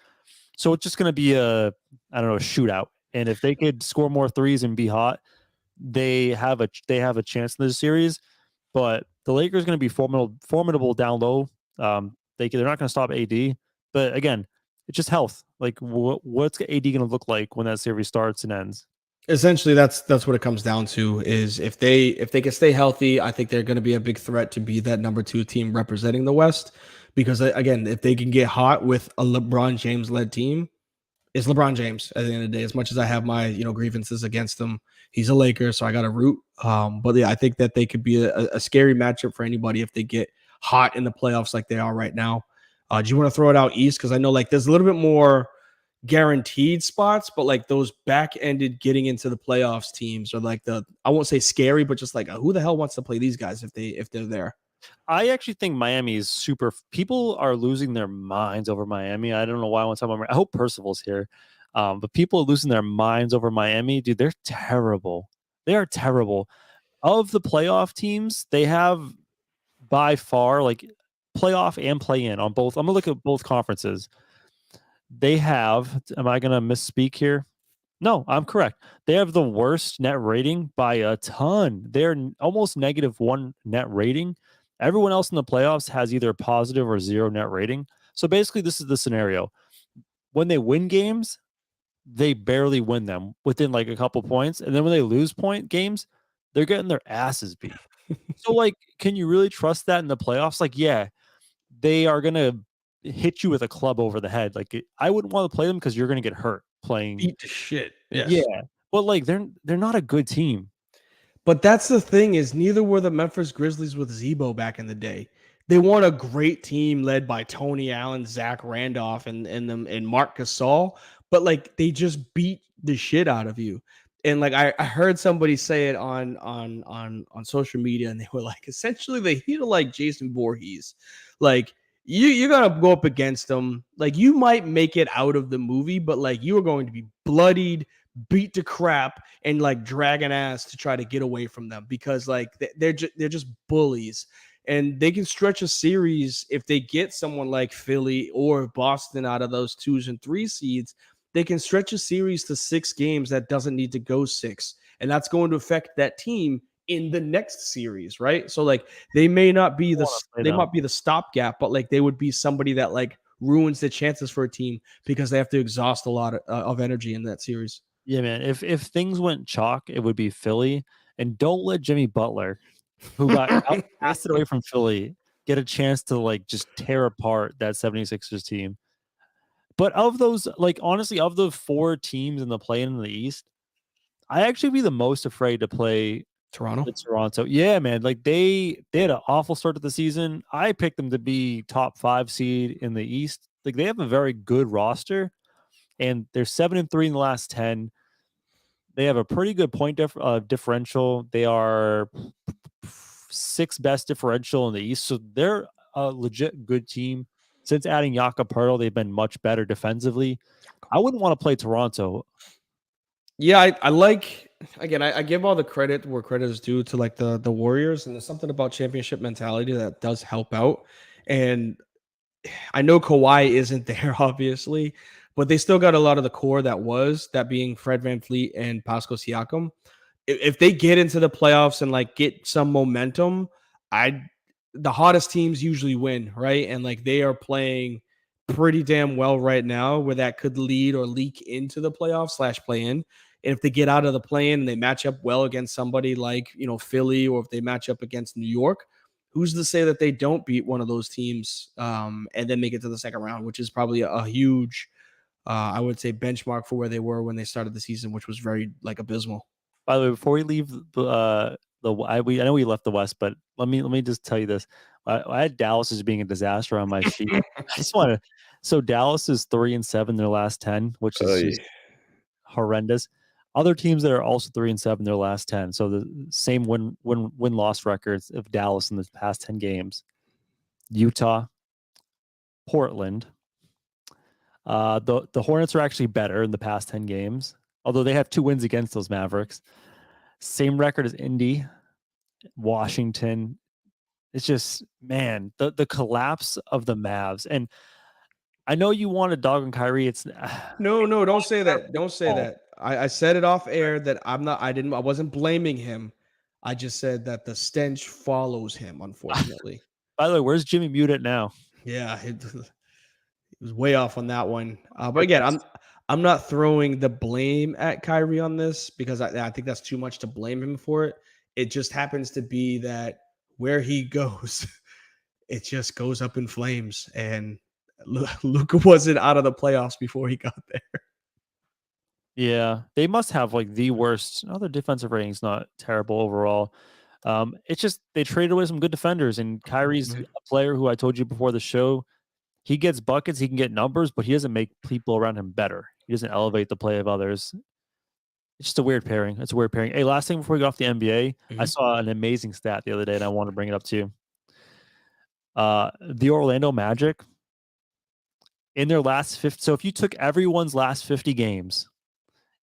So it's just going to be a shootout. And if they could score more threes and be hot, they have a chance in this series. But the Lakers are going to be formidable down low. They're not going to stop AD. But again, it's just health. Like what's AD going to look like when that series starts and ends? Essentially, that's what it comes down to. Is if they can stay healthy, I think they're going to be a big threat to be that number 2 team representing the West. Because again, if they can get hot with a LeBron James led team, it's LeBron James at the end of the day. As much as I have my grievances against him, he's a Laker, so I got to root. But yeah, I think that they could be a scary matchup for anybody if they get hot in the playoffs like they are right now. Do you want to throw it out East? Because I know like there's a little bit more guaranteed spots, but like those back-ended getting into the playoffs teams are like I won't say scary, but just like who the hell wants to play these guys if they're there? I actually think Miami is super. People are losing their minds over Miami. I don't know why I want to talk about. I hope Percival's here, but people are losing their minds over Miami. Dude, they're terrible. They are terrible. Of the playoff teams, they have by far like playoff and play in on both. I'm gonna look at both conferences. They have. Am I gonna misspeak here? No, I'm correct. They have the worst net rating by a ton. They're almost -1 net rating. Everyone else in the playoffs has either positive or 0 net rating. So basically, this is the scenario. When they win games, they barely win them within like a couple points. And then when they lose games, they're getting their asses beat. So, like, can you really trust that in the playoffs? Like, yeah, they are going to hit you with a club over the head. Like, I wouldn't want to play them because you're going to get hurt playing. Beat the shit. Yes. Yeah. But, like, they're not a good team. But that's the thing is neither were the Memphis Grizzlies with Zebo back in the day. They weren't a great team led by Tony Allen, Zach Randolph, and Mark Gasol, but like they just beat the shit out of you. And like I heard somebody say it on social media, and they were like, essentially they feel like Jason Voorhees. Like you gotta go up against them. Like you might make it out of the movie, but like you are going to be bloodied, beat to crap, and like drag an ass to try to get away from them because like they're just bullies, and they can stretch a series if they get someone like Philly or Boston out of those 2s and 3 seeds. They can stretch a series to 6 games that doesn't need to go 6, and that's going to affect that team in the next series, right? So like they may not be might be the stopgap, but like they would be somebody that like ruins the chances for a team because they have to exhaust a lot of energy in that series. Yeah, man. If things went chalk, it would be Philly. And don't let Jimmy Butler, who got outcasted away from Philly, get a chance to like just tear apart that 76ers team. But of those, like honestly, of the 4 teams in the play-in in the East, I actually be the most afraid to play Toronto. Yeah, man. Like they had an awful start to the season. I picked them to be top 5 seed in the East. Like they have a very good roster, and they're 7-3 in the last 10. They have a pretty good point differential. They are 6th best differential in the East, so they're a legit good team. Since adding Jakob Poeltl, they've been much better defensively. I wouldn't want to play Toronto. Yeah, I like again. I give all the credit where credit is due to like the Warriors, and there's something about championship mentality that does help out. And I know Kawhi isn't there, obviously, but they still got a lot of the core that being Fred VanVleet and Pascal Siakam. If they get into the playoffs and like get some momentum, the hottest teams usually win, right? And like they are playing pretty damn well right now, where that could lead or leak into the playoffs / play in. And if they get out of the play in and they match up well against somebody like Philly, or if they match up against New York, who's to say that they don't beat one of those teams and then make it to the second round, which is probably a huge, I would say, benchmark for where they were when they started the season, which was very like abysmal. By the way, before we leave I know we left the West, but let me just tell you this. I had Dallas as being a disaster on my sheet. I just want to. So Dallas is 3-7 their last 10, which is just horrendous. Other teams that are also 3-7 their last 10. So the same win-loss records of Dallas in the past 10 games. Utah, Portland. The Hornets are actually better in the past 10 games, although they have 2 wins against those Mavericks. Same record as Indy, Washington. It's just, man, the collapse of the Mavs. And I know you want to dog on Kyrie. It's No, don't say that. Don't say that. I said it off air that I wasn't blaming him. I just said that the stench follows him, unfortunately. By the way, where's Jimmy Muted now? Yeah, it was way off on that one. But again, I'm not throwing the blame at Kyrie on this because I think that's too much to blame him for it. It just happens to be that where he goes, it just goes up in flames. And Luka wasn't out of the playoffs before he got there. Yeah, they must have like the worst. Their defensive rating's not terrible overall. It's just they traded away some good defenders, and Kyrie's a player who I told you before the show. He gets buckets, he can get numbers, but he doesn't make people around him better. He doesn't elevate the play of others. It's just a weird pairing. It's a weird pairing. Hey, last thing before we go off the NBA, I saw an amazing stat the other day, and I want to bring it up to you. The Orlando Magic, in their last 50, so if you took everyone's last 50 games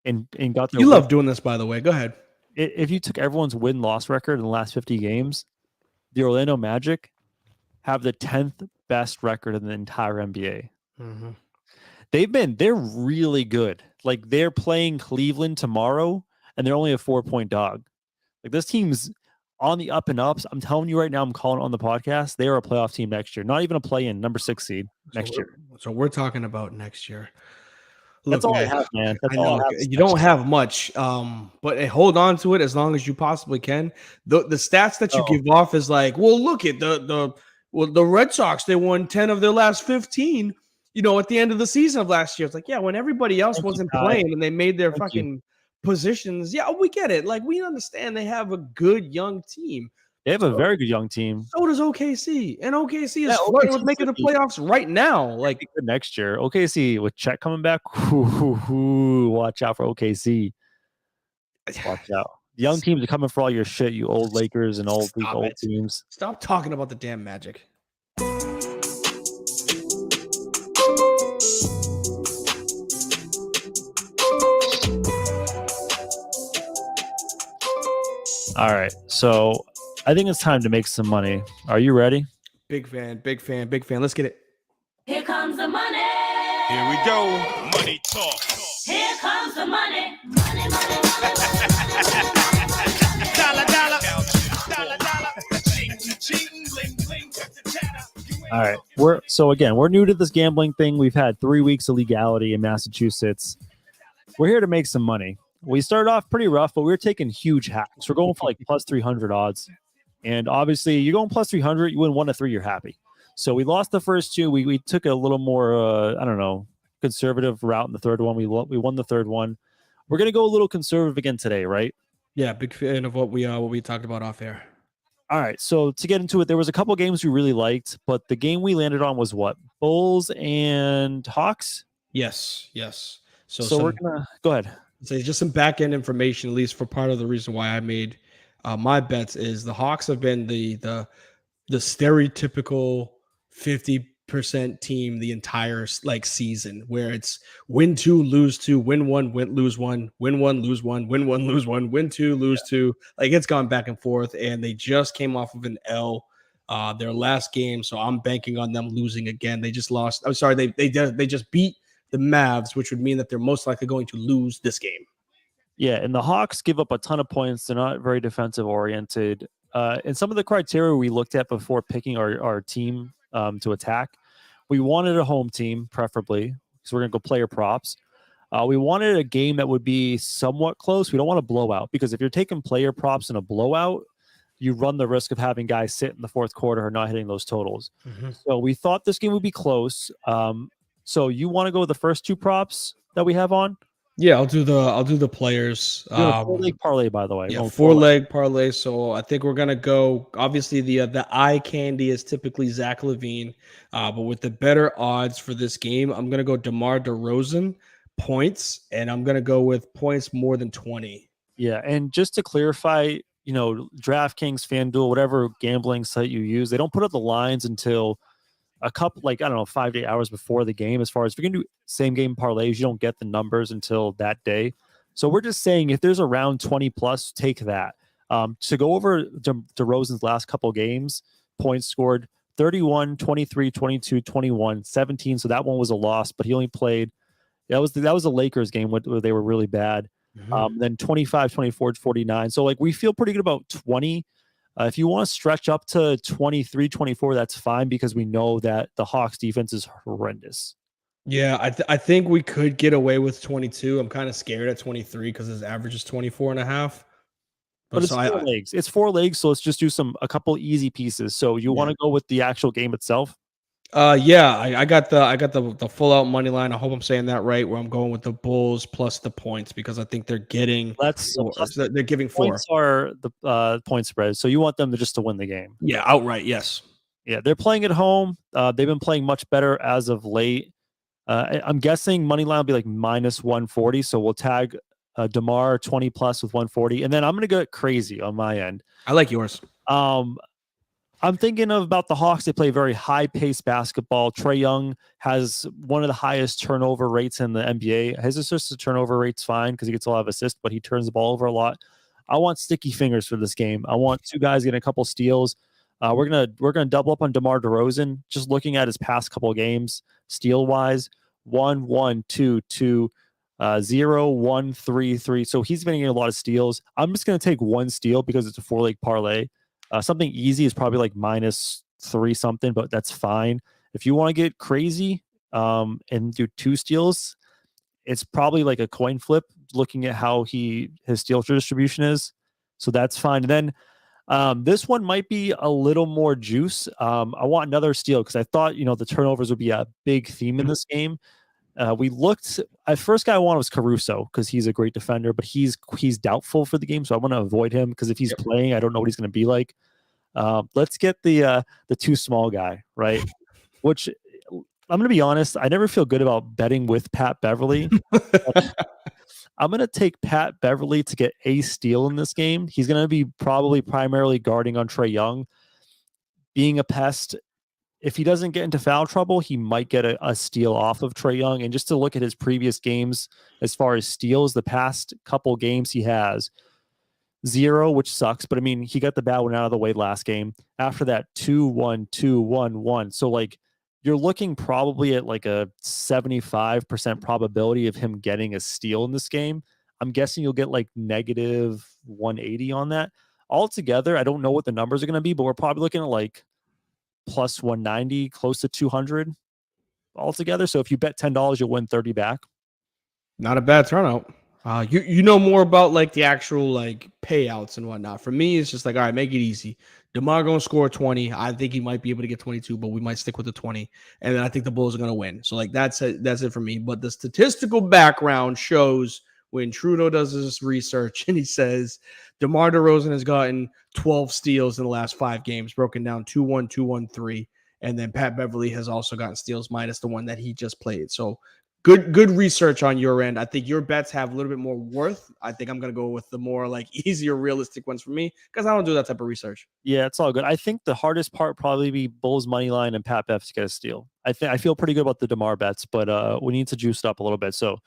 and got their You love doing this, by the way. Go ahead. If you took everyone's win-loss record in the last 50 games, the Orlando Magic have the 10th best record in the entire NBA. Mm-hmm. They're really good. Like, they're playing Cleveland tomorrow, and they're only a 4-point dog. Like, this team's on the up and ups. I'm telling you right now, I'm calling it on the podcast. They are a playoff team next year. Not even a play-in, number 6 seed next year. So we're talking about next year. Look, that's all I have, man. That's I know all I have. you don't have much, but hold on to it as long as you possibly can. The stats that you give off is like, well, look at the Red Sox. They won 10 of their last 15. At the end of the season of last year, it's like, yeah, when everybody else wasn't playing and they made their fucking positions. Yeah, we get it. Like, we understand they have a good young team. They have a very good young team. So does OKC, and OKC is flirting with making the playoffs right now. Like next year, OKC with Chet coming back. Watch out for OKC. Watch out. Young teams are coming for all your shit, you old Lakers and old teams. Stop talking about the damn Magic. All right, so I think it's time to make some money. Are you ready? Big fan. Let's get it. Here comes the money. Here we go. Money talk. Here comes the money. Money, money, money. Dollar, dollar. All right, we're new to this gambling thing. We've had 3 weeks of legality in Massachusetts. We're here to make some money. We started off pretty rough, but we were taking huge hacks. We're going for like plus 300 odds. And obviously, you're going plus 300, you win 1 to 3, you're happy. So we lost the first 2. We took a little more, conservative route in the third one. We won the third one. We're going to go a little conservative again today, right? Yeah, big fan of what we talked about off air. All right, so to get into it, there was a couple games we really liked, but the game we landed on was what? Bulls and Hawks? Yes. So we're going to go ahead. So just some back end information, at least for part of the reason why I made my bets is the Hawks have been the stereotypical 50% team the entire season, where it's win 2, lose 2, win 1, lose 1, win 1, lose 1, win 1, lose 1, win 2, lose 2. Like, it's gone back and forth, and they just came off of an L their last game, so I'm banking on them losing again. They just lost. I'm sorry, they just beat the Mavs, which would mean that they're most likely going to lose this game. Yeah, and the Hawks give up a ton of points. They're not very defensive oriented. And some of the criteria we looked at before picking our team to attack, we wanted a home team, preferably, because we're going to go player props. We wanted a game that would be somewhat close. We don't want a blowout, because if you're taking player props in a blowout, you run the risk of having guys sit in the fourth quarter or not hitting those totals. Mm-hmm. So we thought this game would be close. So you want to go with the first 2 props that we have on? Yeah, I'll do the players. 4-leg parlay, by the way. Yeah, 4-leg parlay. So I think we're gonna go. Obviously, the eye candy is typically Zach LaVine, but with the better odds for this game, I'm gonna go DeMar DeRozan points, and I'm gonna go with points more than 20. Yeah, and just to clarify, DraftKings, FanDuel, whatever gambling site you use, they don't put up the lines until a couple, like, I don't know, 5 to 8 hours before the game. As far as if you're gonna do same game parlays, you don't get the numbers until that day. So we're just saying if there's around 20 plus, take that. To go over DeRozan's last couple games, points scored 31, 23, 22, 21, 17. So that one was a loss, but he only played. That was the Lakers game where they were really bad. Then 25, 24, 49. So like we feel pretty good about 20. If you want to stretch up to 23, 24, that's fine because we know that the Hawks defense is horrendous. Yeah, I think we could get away with 22. I'm kind of scared at 23 because his average is 24 and a half. But it's so four legs. It's 4 legs, so let's just do a couple easy pieces. So you want to go with the actual game itself? Yeah, I got the full out money line. I hope I'm saying that right. Where I'm going with the Bulls plus the points because I think they're getting they're giving 4. Points are the point spread, so you want them to win the game. Yeah, outright, yes. Yeah, they're playing at home. They've been playing much better as of late. I'm guessing money line will be like minus 140. So we'll tag DeMar 20 plus with 140, and then I'm gonna go crazy on my end. I like yours. I'm thinking about the Hawks. They play very high-paced basketball. Trae Young has one of the highest turnover rates in the NBA. His assist turnover rate's fine because he gets a lot of assists, but he turns the ball over a lot. I want sticky fingers for this game. I want 2 guys getting a couple steals. We're gonna double up on DeMar DeRozan. Just looking at his past couple of games, steal-wise, 1, 1, 2, 2, 0, 1, 3, 3. So he's been getting a lot of steals. I'm just gonna take 1 steal because it's a 4-leg parlay. Something easy is probably like minus 3 something, but that's fine. If you want to get crazy and do 2 steals, it's probably like a coin flip looking at how his steal distribution is. So that's fine. And then this one might be a little more juice. I want another steal because I thought, the turnovers would be a big theme in this game. We looked at first guy I wanted was Caruso because he's a great defender, but he's doubtful for the game, so I want to avoid him because if he's playing, I don't know what he's going to be like. Let's get the too small guy, right? Which I'm going to be honest, I never feel good about betting with Pat Beverly. I'm going to take Pat Beverly to get a steal in this game. He's going to be probably primarily guarding on Trae Young, being a pest. If he doesn't get into foul trouble, he might get a steal off of Trae Young. And just to look at his previous games, as far as steals, the past couple games he has 0, which sucks. But I mean, he got the bad one out of the way last game. After that, 2, 1, 2, 1, 1. So like you're looking probably at like a 75% probability of him getting a steal in this game. I'm guessing you'll get like negative 180 on that. Altogether, I don't know what the numbers are going to be, but we're probably looking at like plus 190, close to 200 altogether. So if you bet $10, you'll win 30 back. Not a bad turnout. You know more about like the actual like payouts and whatnot. For me, it's just like, all right, make it easy. DeMar gonna score 20. I think he might be able to get 22, but we might stick with the 20. And then I think the Bulls are gonna win. So like that's it for me. But the statistical background shows when Trudeau does his research and he says DeMar DeRozan has gotten 12 steals in the last 5 games, broken down 2-1, 2-1, 3. And then Pat Beverly has also gotten steals minus the one that he just played. So good research on your end. I think your bets have a little bit more worth. I think I'm going to go with the more like easier, realistic ones for me because I don't do that type of research. Yeah, it's all good. I think the hardest part probably be Bulls money line and Pat Bev to get a steal. I feel pretty good about the DeMar bets, but we need to juice it up a little bit. So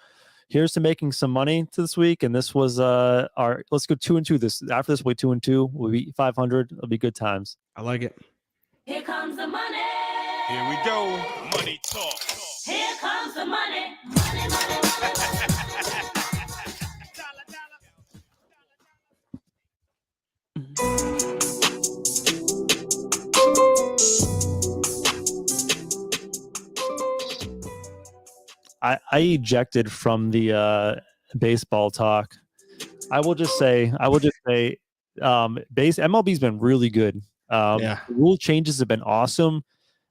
here's to making some money to this week. And this was our, let's go 2-2. After this, we'll be 2-2. We'll be 500. It'll be good times. I like it. Here comes the money. Here we go. Money talk. Here comes the money. Money, money, money. I ejected from the baseball talk. I will just say, MLB's been really good. The rule changes have been awesome.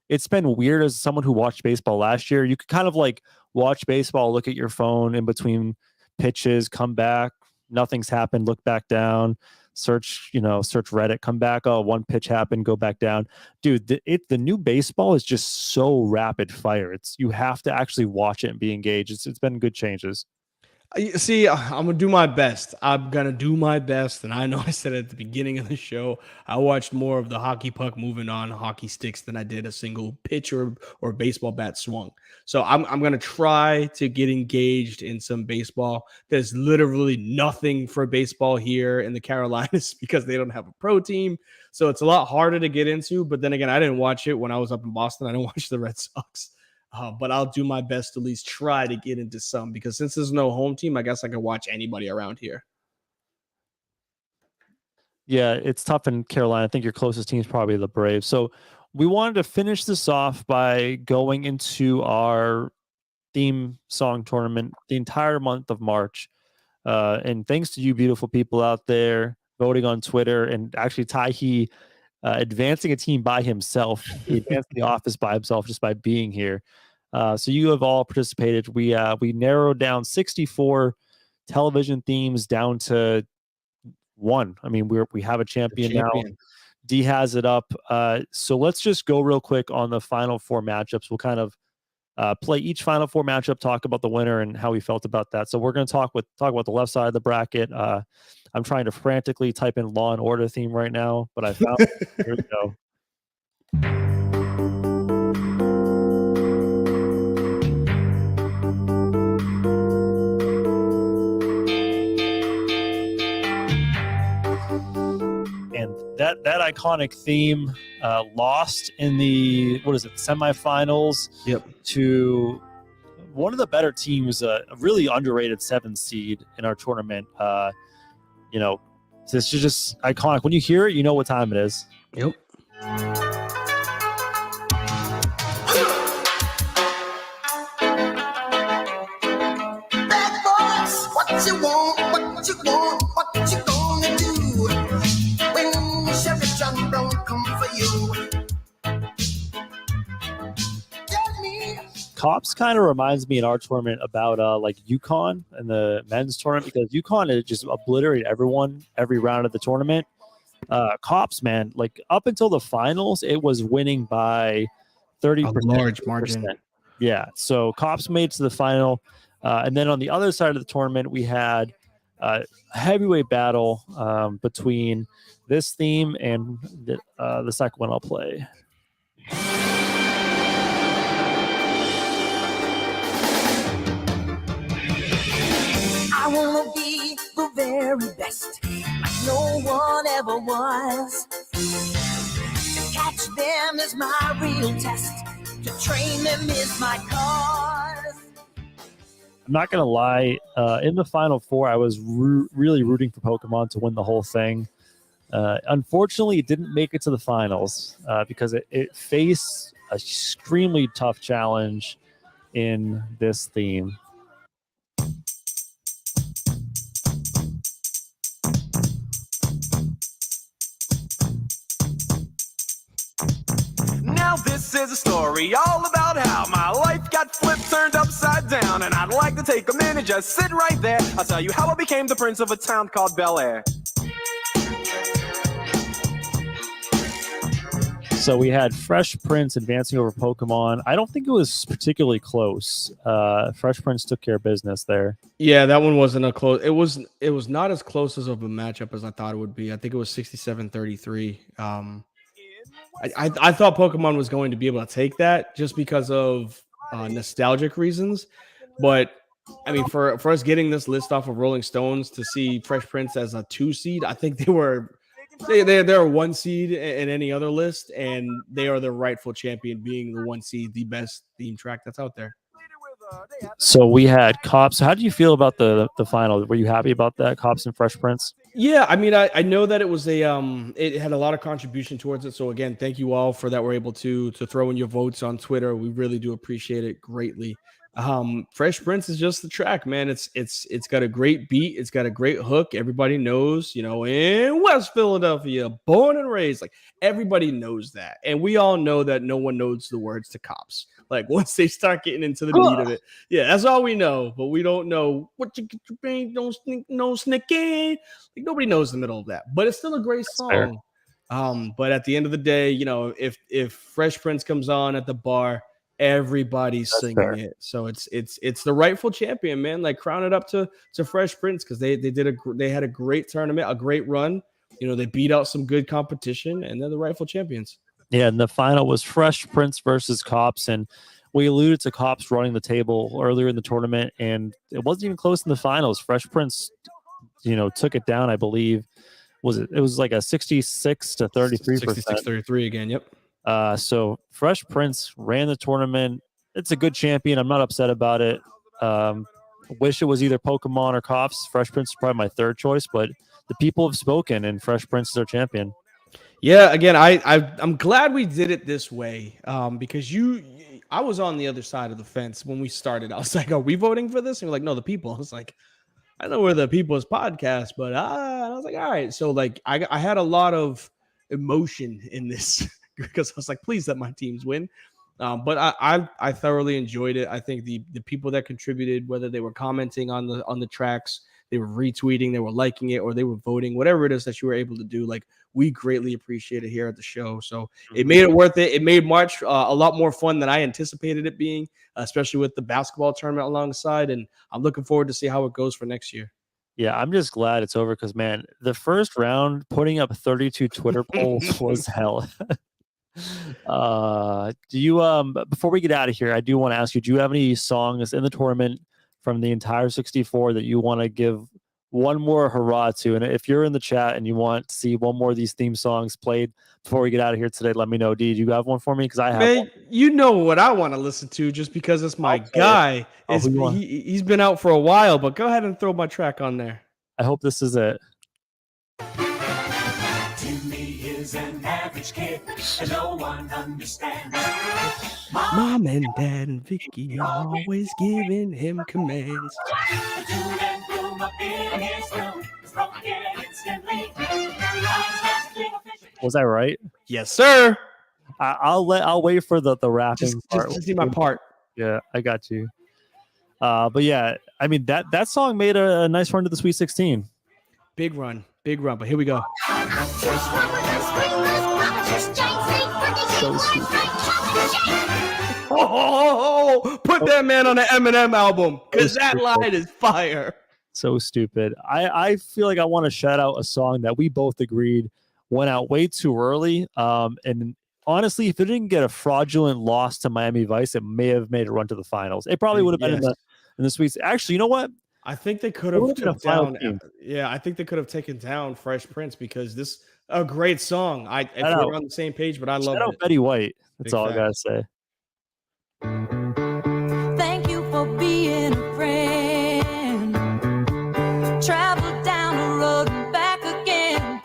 It's been weird as someone who watched baseball last year. You could kind of like watch baseball, look at your phone in between pitches, come back, nothing's happened, look back down. search Reddit, come back. Oh, one pitch happened, go back down. Dude, the new baseball is just so rapid fire. You have to actually watch it and be engaged. It's been good changes. See, I'm gonna do my best. I'm gonna do my best, and I know I said at the beginning of the show, I watched more of the hockey puck moving on hockey sticks than I did a single pitch or baseball bat swung. So I'm gonna try to get engaged in some baseball. There's literally nothing for baseball here in the Carolinas because they don't have a pro team, so it's a lot harder to get into. But then again, I didn't watch it when I was up in Boston. I didn't watch the Red Sox. But I'll do my best to at least try to get into some, because since there's no home team, I guess I can watch anybody around here. Yeah, it's tough in Carolina. I think your closest team is probably the Braves. So we wanted to finish this off by going into our theme song tournament the entire month of March. And thanks to you beautiful people out there voting on Twitter, and actually Taihi advancing a team by himself. He advanced the office by himself just by being here. So you have all participated. We narrowed down 64 television themes down to one. I mean, we have a champion now. D has it up. So let's just go real quick on the final four matchups. We'll kind of play each final four matchup, talk about the winner and how we felt about that. So we're going to talk about the left side of the bracket. I'm trying to frantically type in Law and Order theme right now, but I found it. Here we go. And that iconic theme lost in the semifinals. Yep. To one of the better teams, a really underrated 7th seed in our tournament. This is just iconic. When you hear it, you know what time it is. Yep. Bad boys, what you want, what you gonna do when Chevy John Brown come for you? Tell me. Cops kind of reminds me in our tournament about like UConn and the men's tournament, because UConn had just obliterated everyone every round of the tournament. Cops, man, like up until the finals, it was winning by 30%. A large margin. Yeah, so Cops made it to the final. And then on the other side of the tournament, we had a heavyweight battle between this theme and the second one I'll play. I wanna be the very best, like no one ever was. To catch them is my real test. To train them is my cause. I'm not going to lie. In the Final Four, I was really rooting for Pokemon to win the whole thing. Unfortunately, it didn't make it to the finals because it faced an extremely tough challenge in this theme. Now this is a story all about how my life got flipped, turned upside down, and I'd like to take a minute, just sit right there. I'll tell you how I became the prince of a town called Bel Air. So we had Fresh Prince advancing over Pokemon. I don't think it was particularly close. Fresh Prince took care of business there. Yeah, that one wasn't a close. It was not as close as of a matchup as I thought it would be. I think it was 67-33. I thought Pokemon was going to be able to take that just because of nostalgic reasons. But I mean, for us getting this list off of Rolling Stones to see Fresh Prince as a 2 seed, I think they're a 1 seed in any other list, and they are the rightful champion, being the 1 seed, the best theme track that's out there. So we had Cops. How do you feel about the final? Were you happy about that, Cops and Fresh Prince? Yeah, I mean, I know that it was it had a lot of contribution towards it. So again, thank you all for that. We're able to throw in your votes on Twitter. We really do appreciate it greatly. Fresh Prince is just the track, man. It's got a great beat. It's got a great hook. Everybody knows, in West Philadelphia, born and raised, like everybody knows that. And we all know that no one knows the words to Cops. Like once they start getting into the meat of it, yeah, that's all we know. But we don't know what you get your brain don't sneak, no sneaking. Like nobody knows the middle of that, but it's still a great fair. song. But at the end of the day, if Fresh Prince comes on at the bar, everybody's That's singing fair. it. So it's the rightful champion, man. Like crown it up to Fresh Prince because they had a great tournament, a great run. They beat out some good competition, and they're the rightful champions. Yeah, and the final was Fresh Prince versus Cops, and we alluded to Cops running the table earlier in the tournament, and it wasn't even close in the finals. Fresh Prince, took it down, I believe. It was like a 66 to 33%. 66-33 again, yep. So Fresh Prince ran the tournament. It's a good champion. I'm not upset about it. Wish it was either Pokemon or Cops. Fresh Prince is probably my third choice, but the people have spoken, and Fresh Prince is our champion. Yeah, again, I'm glad we did it this way because I was on the other side of the fence when we started. I was like, are we voting for this? And we're like, no, the people. I was like, I know we're the people's podcast, but I was like, all right. So like I had a lot of emotion in this because I was like, please let my teams win. But I thoroughly enjoyed it. I think the people that contributed, whether they were commenting on the tracks, they were retweeting, they were liking it, or they were voting, whatever it is that you were able to do, like we greatly appreciate it here at the show. So it made it worth it. It made March a lot more fun than I anticipated it being, especially with the basketball tournament alongside. And I'm looking forward to see how it goes for next year. Yeah, I'm just glad it's over because, man, the first round, putting up 32 Twitter polls was hell. Do you before we get out of here, I do want to ask you, do you have any songs in the tournament from the entire 64 that you want to give one more hurrah to? And if you're in the chat and you want to see one more of these theme songs played before we get out of here today, let me know. D, do you have one for me? Because I have Man, one. you know what I want to listen to just because it's my guy. He's been out for a while, but go ahead and throw my track on there. I hope this is it. Jimmy is an average kid, and no one understands. Mom and Dad and Vicky are always giving him commands. The dude and broom up in his room is broken instantly. Was I right? Yes, sir. I'll wait for the rapping part. Just see my part. Yeah, I got you. But yeah, I mean that song made a nice run to the Sweet 16. Big run. But here we go. So sweet. Put that man on the Eminem album because that line is fire. So stupid. I feel like I want to shout out a song that we both agreed went out way too early. And honestly, if it didn't get a fraudulent loss to Miami Vice, it may have made a run to the finals. It probably would have been in the Sweets. Actually, you know what? I think they could have taken down. Yeah, I think they could have taken down Fresh Prince because this a great song. If we're on the same page, but I love it. Betty White. That's all I gotta say. Thank you for being a friend. Travel down the road and back again.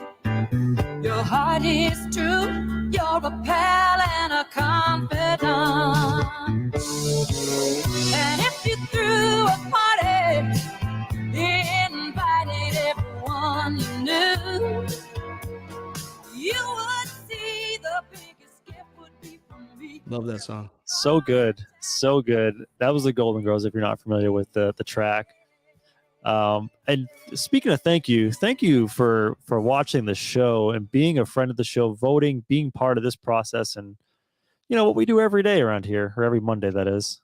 Your heart is true. You're a pal and a confidant. And if you threw a party, invited everyone you knew, you would see the biggest gift would be from me. Love that song. So good. That was the Golden Girls, if you're not familiar with the track. And speaking of thank you for watching the show and being a friend of the show, voting, being part of this process, and you know what we do every day around here, or every Monday, that is.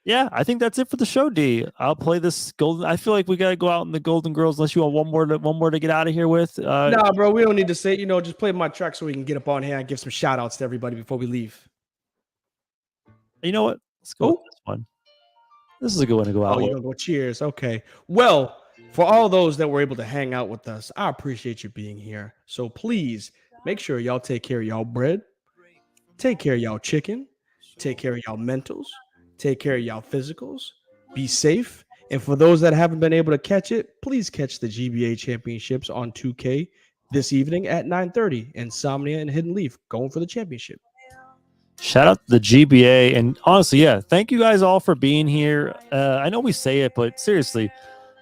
Yeah, I think that's it for the show, D. I'll play this golden. I feel like we gotta go out in the Golden Girls unless you want one more to get out of here with. Nah, bro, we don't need to say. Just play my track so we can get up on here and give some shout outs to everybody before we leave. You know what? Let's go with this one. This is a good one to go out with. You're gonna go cheers. Okay. Well, for all those that were able to hang out with us, I appreciate you being here. So please make sure y'all take care of y'all bread, take care of y'all chicken, take care of y'all mentals, take care of y'all physicals, be safe. And for those that haven't been able to catch it, please catch the GBA championships on 2K this evening at 9:30. Insomnia and Hidden Leaf going for the championship. Shout out to the GBA. And honestly, yeah, thank you guys all for being here. I know we say it, but seriously,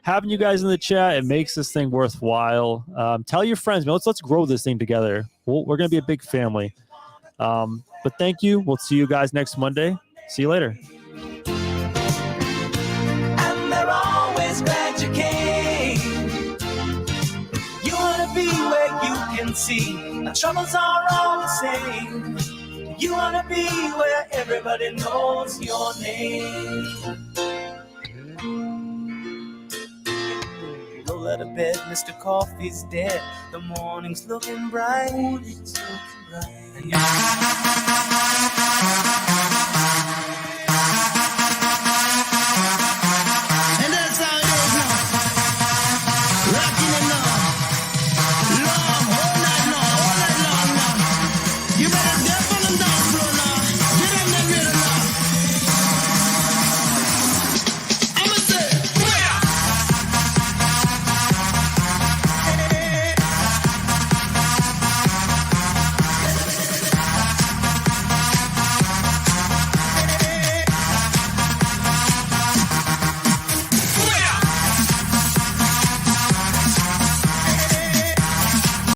having you guys in the chat, it makes this thing worthwhile. Tell your friends, man, let's grow this thing together. We're going to be a big family. But thank you. We'll see you guys next Monday. See you later. And they're always glad you came. You wanna be where you can see our troubles are all the same. You wanna be where everybody knows your name. Roll out of bed, Mr. Coffee's dead. The morning's looking bright. And